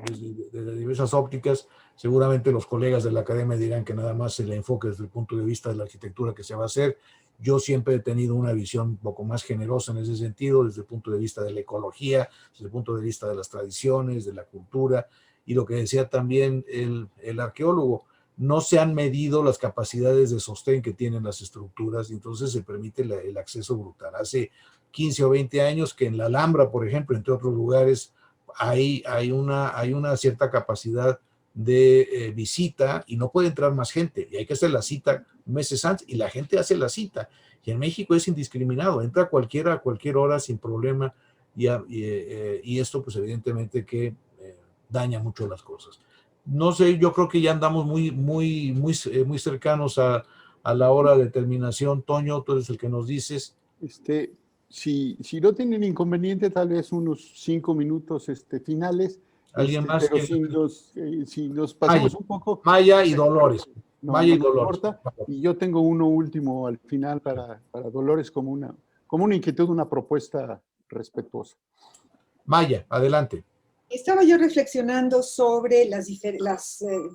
diversas ópticas. Seguramente los colegas de la academia dirán que nada más se le enfoque desde el punto de vista de la arquitectura que se va a hacer. Yo siempre he tenido una visión un poco más generosa en ese sentido, desde el punto de vista de la ecología, desde el punto de vista de las tradiciones, de la cultura, y lo que decía también el arqueólogo, no se han medido las capacidades de sostén que tienen las estructuras, y entonces se permite el acceso brutal. Hace 15 o 20 años que en la Alhambra, por ejemplo, entre otros lugares, hay una cierta capacidad de visita y no puede entrar más gente, y hay que hacer la cita meses antes, y la gente hace la cita, y en México es indiscriminado, entra cualquiera a cualquier hora sin problema, y esto pues evidentemente que daña mucho las cosas. No sé, yo creo que ya andamos muy cercanos a la hora de terminación. Toño, tú eres el que nos dices. Si no tienen inconveniente, tal vez unos 5 minutos finales. ¿Alguien más? Pero si nos pasamos un poco. Maya y Dolores. No, Maya y no Dolores. importa. Y yo tengo uno último al final para Dolores como una inquietud, una propuesta respetuosa. Maya, adelante. Estaba yo reflexionando sobre las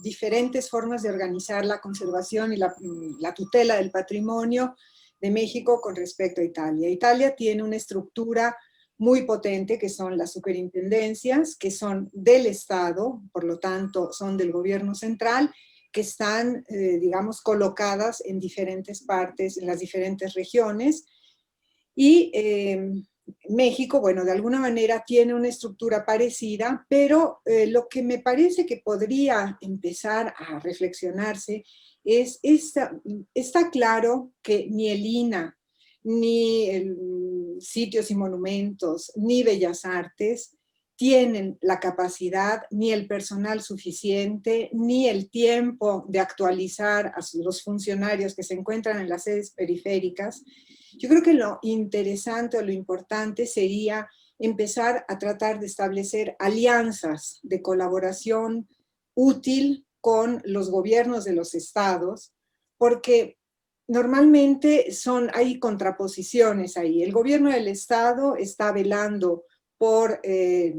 diferentes formas de organizar la conservación y la tutela del patrimonio de México con respecto a Italia. Italia tiene una estructura muy potente, que son las superintendencias, que son del Estado, por lo tanto son del gobierno central, que están, digamos, colocadas en diferentes partes, en las diferentes regiones. Y México, bueno, de alguna manera tiene una estructura parecida, pero lo que me parece que podría empezar a reflexionarse es, está claro que ni el INAH, ni el Sitios y Monumentos, ni Bellas Artes tienen la capacidad, ni el personal suficiente, ni el tiempo de actualizar a los funcionarios que se encuentran en las sedes periféricas. Yo creo que lo interesante o lo importante sería empezar a tratar de establecer alianzas de colaboración útil con los gobiernos de los estados, porque normalmente hay contraposiciones ahí. El gobierno del estado está velando por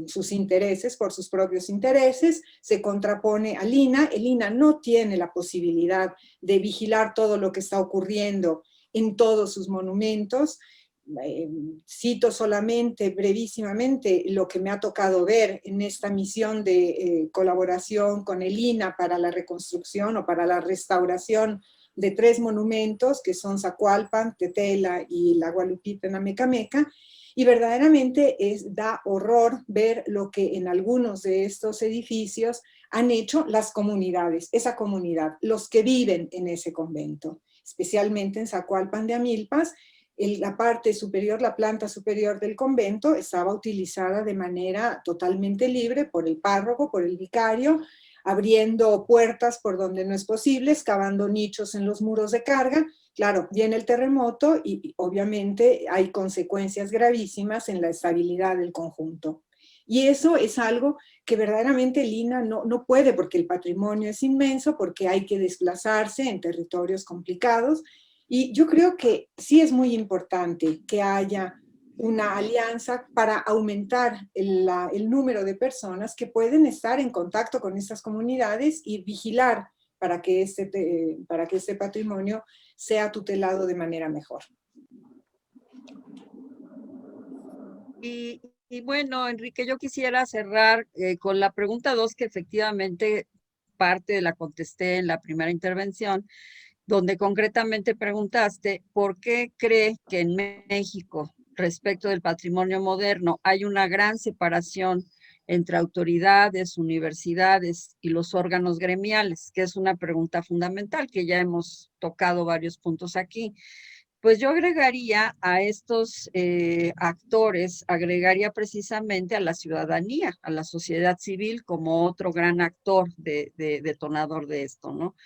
sus intereses, por sus propios intereses, se contrapone al INAH. El INAH no tiene la posibilidad de vigilar todo lo que está ocurriendo en todos sus monumentos. Cito solamente brevísimamente lo que me ha tocado ver en esta misión de colaboración con el INAH para la reconstrucción o para la restauración de 3 monumentos, que son Zacualpan, Tetela y la Gualupita Mecameca, y verdaderamente da horror ver lo que en algunos de estos edificios han hecho las comunidades, esa comunidad, los que viven en ese convento, especialmente en Zacualpan de Amilpas. La parte superior, la planta superior del convento estaba utilizada de manera totalmente libre por el párroco, por el vicario, abriendo puertas por donde no es posible, excavando nichos en los muros de carga, Claro, viene el terremoto y obviamente hay consecuencias gravísimas en la estabilidad del conjunto. Y eso es algo que verdaderamente el INAH no puede, porque el patrimonio es inmenso, porque hay que desplazarse en territorios complicados. Y yo creo que sí es muy importante que haya una alianza para aumentar el número de personas que pueden estar en contacto con estas comunidades y vigilar para que este patrimonio sea tutelado de manera mejor. Y bueno, Enrique, yo quisiera cerrar con la pregunta 2, que efectivamente parte de la contesté en la primera intervención, donde concretamente preguntaste por qué cree que en México, respecto del patrimonio moderno, hay una gran separación entre autoridades, universidades y los órganos gremiales, que es una pregunta fundamental que ya hemos tocado varios puntos aquí. Pues yo agregaría a estos actores, agregaría precisamente a la ciudadanía, a la sociedad civil como otro gran actor detonador de esto, ¿no?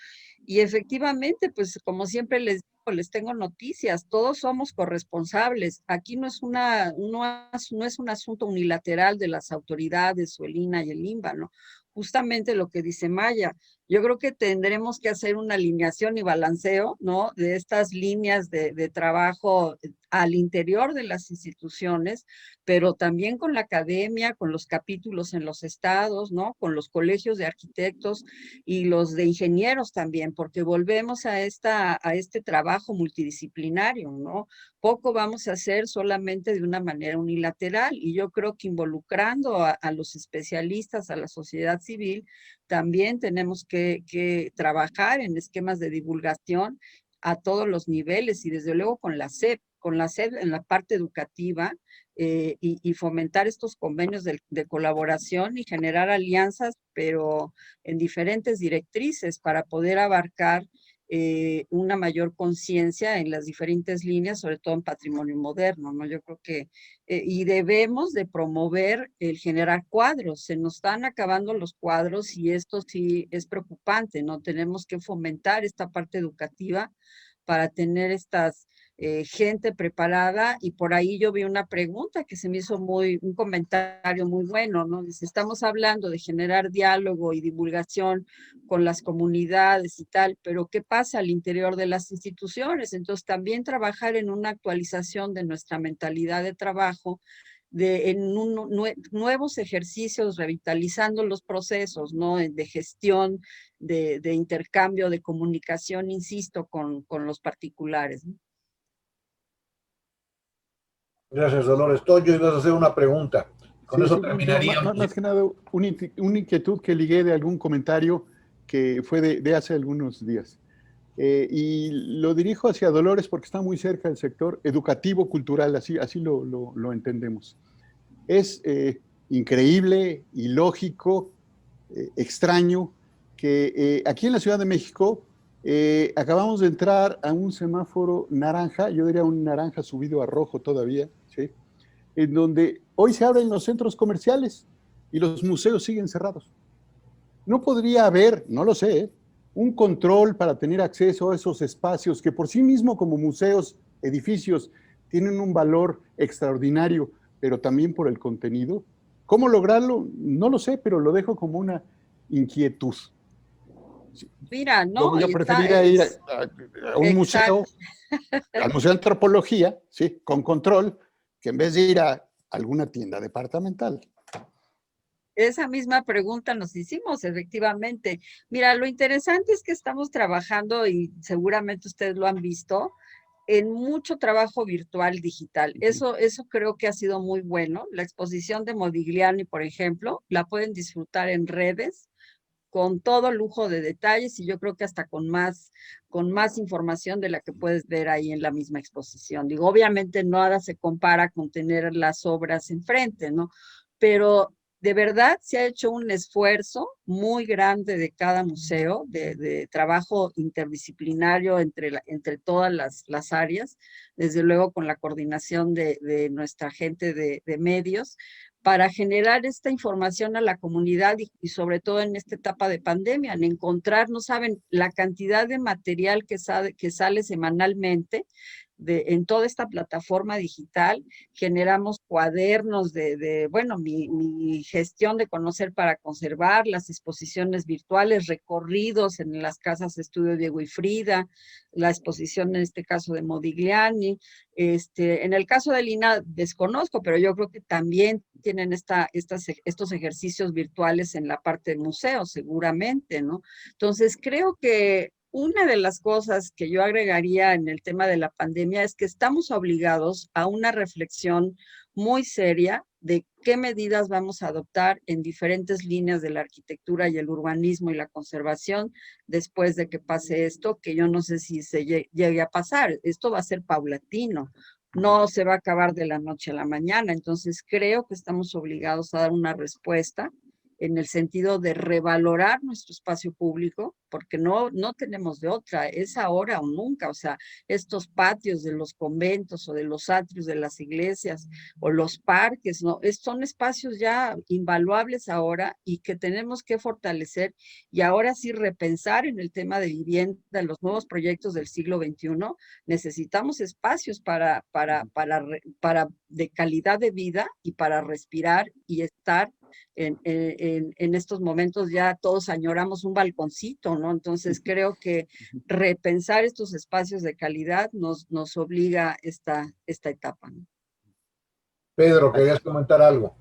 Y efectivamente, pues como siempre les digo, les tengo noticias, todos somos corresponsables. Aquí no es no es un asunto unilateral de las autoridades o el INAH y el INBA, ¿no? Justamente lo que dice Maya, yo creo que tendremos que hacer una alineación y balanceo, ¿no? De estas líneas de trabajo al interior de las instituciones, pero también con la academia, con los capítulos en los estados, ¿no? Con los colegios de arquitectos y los de ingenieros también, porque volvemos a este trabajo multidisciplinario, ¿no? Poco vamos a hacer solamente de una manera unilateral, y yo creo que involucrando a los especialistas, a la sociedad civil, también tenemos que trabajar en esquemas de divulgación a todos los niveles y desde luego con la SEP en la parte educativa, y fomentar estos convenios de colaboración y generar alianzas, pero en diferentes directrices para poder abarcar una mayor conciencia en las diferentes líneas, sobre todo en patrimonio moderno, ¿no? Yo creo que, y debemos de promover el generar cuadros, se nos están acabando los cuadros y esto sí es preocupante, ¿no? Tenemos que fomentar esta parte educativa para tener estas gente preparada, y por ahí yo vi una pregunta que se me hizo un comentario muy bueno, ¿no? Dice, estamos hablando de generar diálogo y divulgación con las comunidades y tal, pero ¿qué pasa al interior de las instituciones? Entonces también trabajar en una actualización de nuestra mentalidad de trabajo, nuevos ejercicios, revitalizando los procesos, ¿no? De gestión, de intercambio, de comunicación, insisto, con los particulares, ¿no? Gracias, Dolores. Toño, ibas a hacer una pregunta. Con eso terminaríamos. Más que nada, una inquietud que ligué de algún comentario que fue de hace algunos días. Y lo dirijo hacia Dolores porque está muy cerca del sector educativo-cultural, así lo entendemos. Es increíble, ilógico, extraño que aquí en la Ciudad de México acabamos de entrar a un semáforo naranja, yo diría un naranja subido a rojo todavía, ¿sí? En donde hoy se abren los centros comerciales y los museos siguen cerrados. No podría haber, no lo sé, un control para tener acceso a esos espacios que por sí mismo como museos, edificios, tienen un valor extraordinario, pero también por el contenido. ¿Cómo lograrlo? No lo sé, pero lo dejo como una inquietud. Mira, no. Yo preferiría ir a un museo, al Museo de Antropología, sí, con control, que en vez de ir a alguna tienda departamental. Esa misma pregunta nos hicimos, efectivamente. Mira, lo interesante es que estamos trabajando, y seguramente ustedes lo han visto, en mucho trabajo virtual digital. Eso creo que ha sido muy bueno. La exposición de Modigliani, por ejemplo, la pueden disfrutar en redes con todo lujo de detalles, y yo creo que hasta con más información de la que puedes ver ahí en la misma exposición. Digo, obviamente nada se compara con tener las obras enfrente, ¿no? Pero de verdad se ha hecho un esfuerzo muy grande de cada museo, de trabajo interdisciplinario entre todas las áreas, desde luego con la coordinación de nuestra gente de medios, para generar esta información a la comunidad y sobre todo en esta etapa de pandemia, en encontrar, no saben, la cantidad de material que sale semanalmente en toda esta plataforma digital. Generamos cuadernos bueno, mi gestión de conocer para conservar, las exposiciones virtuales, recorridos en las casas estudio Diego y Frida, la exposición en este caso de Modigliani. En el caso de Lina desconozco, pero yo creo que también tienen estos ejercicios virtuales en la parte de museo, seguramente, ¿no? Entonces, creo que una de las cosas que yo agregaría en el tema de la pandemia es que estamos obligados a una reflexión muy seria de qué medidas vamos a adoptar en diferentes líneas de la arquitectura y el urbanismo y la conservación después de que pase esto, que yo no sé si se llegue a pasar. Esto va a ser paulatino, no se va a acabar de la noche a la mañana. Entonces creo que estamos obligados a dar una respuesta en el sentido de revalorar nuestro espacio público, porque no tenemos de otra, es ahora o nunca. O sea, estos patios de los conventos o de los atrios de las iglesias o los parques, ¿no? Son espacios ya invaluables ahora y que tenemos que fortalecer y ahora sí repensar en el tema de vivienda, los nuevos proyectos del siglo XXI. Necesitamos espacios para de calidad de vida y para respirar y estar en estos momentos. Ya todos añoramos un balconcito, ¿no? Entonces creo que repensar estos espacios de calidad nos obliga esta etapa, ¿no? Pedro, ¿querías comentar algo?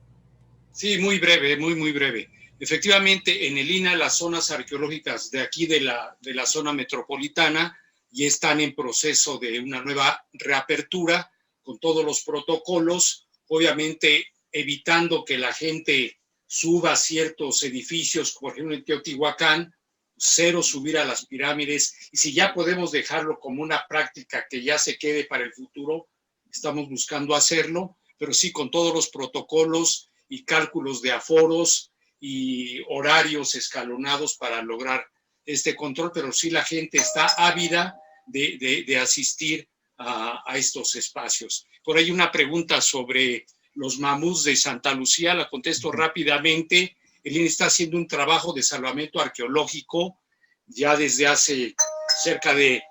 Sí, muy breve, muy breve. Efectivamente, en el INAH las zonas arqueológicas de aquí de la zona metropolitana ya están en proceso de una nueva reapertura con todos los protocolos, obviamente evitando que la gente suba a ciertos edificios, por ejemplo en Teotihuacán, cero subir a las pirámides, y si ya podemos dejarlo como una práctica que ya se quede para el futuro, estamos buscando hacerlo, pero sí con todos los protocolos y cálculos de aforos y horarios escalonados para lograr este control, pero sí la gente está ávida de asistir a estos espacios. Por ahí una pregunta sobre los mamuts de Santa Lucía, la contesto rápidamente. El INE está haciendo un trabajo de salvamento arqueológico ya desde hace cerca de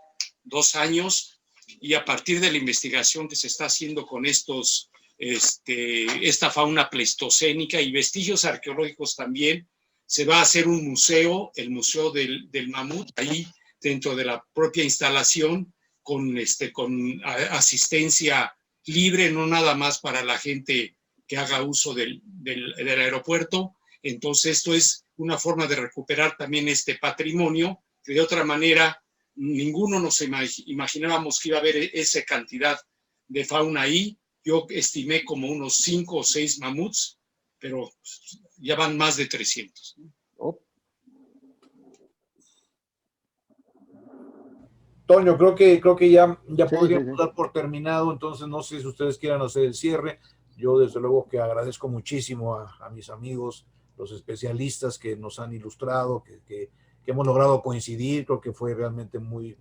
2 años, y a partir de la investigación que se está haciendo con esta fauna pleistocénica y vestigios arqueológicos también, se va a hacer un museo, el Museo del Mamut, ahí dentro de la propia instalación, con asistencia libre, no nada más para la gente que haga uso del aeropuerto. Entonces esto es una forma de recuperar también este patrimonio, que de otra manera ninguno nos imaginábamos que iba a haber esa cantidad de fauna ahí. Yo estimé como unos 5 o 6 mamuts, pero ya van más de 300. Oh. Toño, creo que ya Sí, podríamos dar por terminado, entonces no sé si ustedes quieran hacer el cierre. Yo desde luego que agradezco muchísimo a mis amigos, los especialistas que nos han ilustrado, que hemos logrado coincidir. Creo que fue realmente muy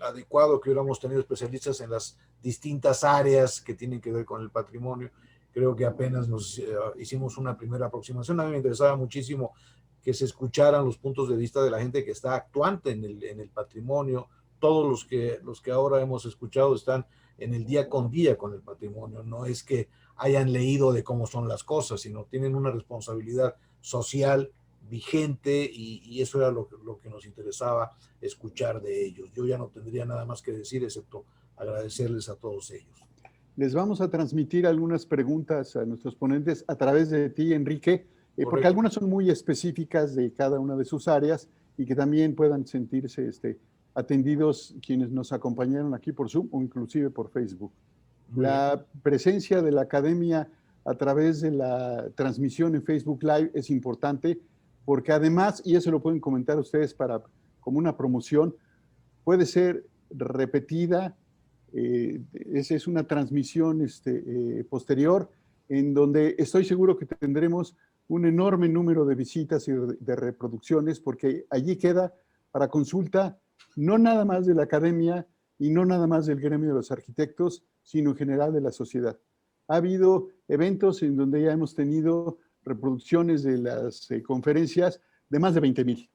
adecuado que hubiéramos tenido especialistas en las distintas áreas que tienen que ver con el patrimonio. Creo que apenas nos hicimos una primera aproximación. A mí me interesaba muchísimo que se escucharan los puntos de vista de la gente que está actuante en el patrimonio. Todos los que ahora hemos escuchado están en el día con día con el patrimonio. No es que hayan leído de cómo son las cosas, sino tienen una responsabilidad social vigente, y eso era lo que nos interesaba escuchar de ellos. Yo ya no tendría nada más que decir, excepto agradecerles a todos ellos. Les vamos a transmitir algunas preguntas a nuestros ponentes a través de ti, Enrique, porque algunas son muy específicas de cada una de sus áreas y que también puedan sentirse atendidos quienes nos acompañaron aquí por Zoom o inclusive por Facebook. La presencia de la academia a través de la transmisión en Facebook Live es importante, porque además, y eso lo pueden comentar ustedes como una promoción, puede ser repetida. Es una transmisión posterior en donde estoy seguro que tendremos un enorme número de visitas y de reproducciones, porque allí queda para consulta no nada más de la academia y no nada más del gremio de los arquitectos, sino en general de la sociedad. Ha habido eventos en donde ya hemos tenido reproducciones de las conferencias de más de 20,000,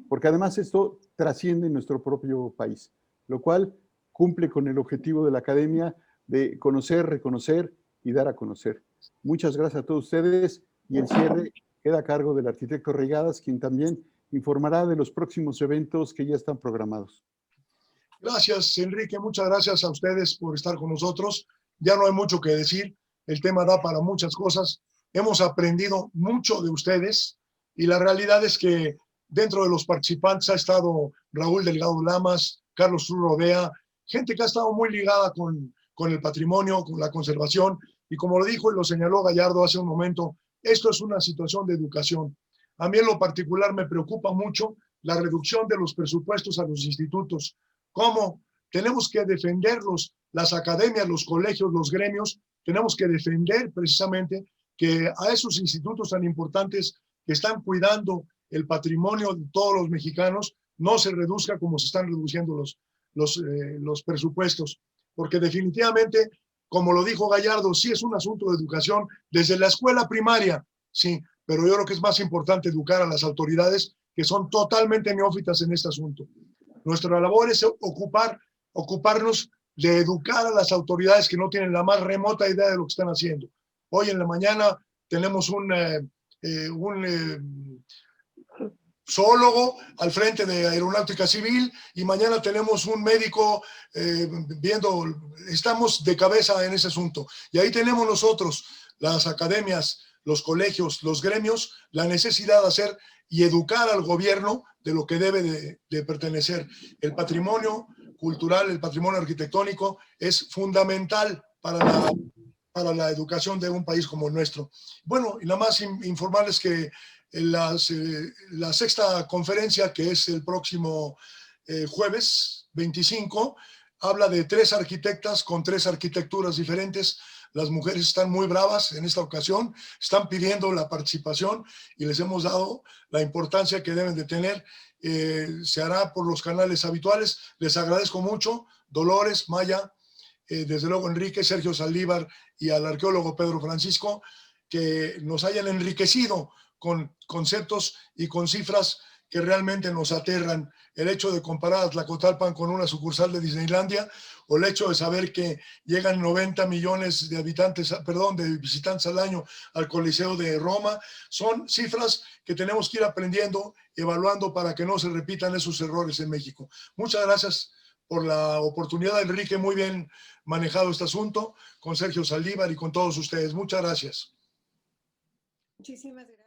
porque además esto trasciende nuestro propio país, lo cual cumple con el objetivo de la academia de conocer, reconocer y dar a conocer. Muchas gracias a todos ustedes, y el cierre queda a cargo del arquitecto Reigadas, quien también informará de los próximos eventos que ya están programados. Gracias, Enrique. Muchas gracias a ustedes por estar con nosotros. Ya no hay mucho que decir. El tema da para muchas cosas. Hemos aprendido mucho de ustedes y la realidad es que dentro de los participantes ha estado Raúl Delgado Lamas, Carlos Cruz Rodea, gente que ha estado muy ligada con el patrimonio, con la conservación, y como lo dijo y lo señaló Gallardo hace un momento, esto es una situación de educación. A mí en lo particular me preocupa mucho la reducción de los presupuestos a los institutos. ¿Cómo? Tenemos que defenderlos, las academias, los colegios, los gremios, tenemos que defender precisamente que a esos institutos tan importantes que están cuidando el patrimonio de todos los mexicanos no se reduzca como se están reduciendo los presupuestos. Porque definitivamente, como lo dijo Gallardo, sí es un asunto de educación desde la escuela primaria, sí, pero yo creo que es más importante educar a las autoridades que son totalmente neófitas en este asunto. Nuestra labor es ocuparnos de educar a las autoridades que no tienen la más remota idea de lo que están haciendo. Hoy en la mañana tenemos un zoólogo al frente de Aeronáutica Civil y mañana tenemos un médico estamos de cabeza en ese asunto. Y ahí tenemos nosotros, las academias, los colegios, los gremios, la necesidad de hacer y educar al gobierno de lo que debe de pertenecer. El patrimonio cultural, el patrimonio arquitectónico es fundamental para la educación de un país como el nuestro. Bueno, y nada más informarles que la sexta conferencia, que es el próximo jueves 25, habla de 3 arquitectas con 3 arquitecturas diferentes. Las mujeres están muy bravas en esta ocasión, están pidiendo la participación y les hemos dado la importancia que deben de tener. Se hará por los canales habituales. Les agradezco mucho, Dolores, Maya, desde luego Enrique, Sergio Saldívar y al arqueólogo Pedro Francisco, que nos hayan enriquecido con conceptos y con cifras que realmente nos aterran. El hecho de comparar a Tlacotalpan con una sucursal de Disneylandia, o el hecho de saber que llegan 90 millones de de visitantes al año al Coliseo de Roma, son cifras que tenemos que ir aprendiendo, evaluando para que no se repitan esos errores en México. Muchas gracias por la oportunidad, Enrique, muy bien manejado este asunto, con Sergio Saldívar y con todos ustedes. Muchas gracias. Muchísimas gracias.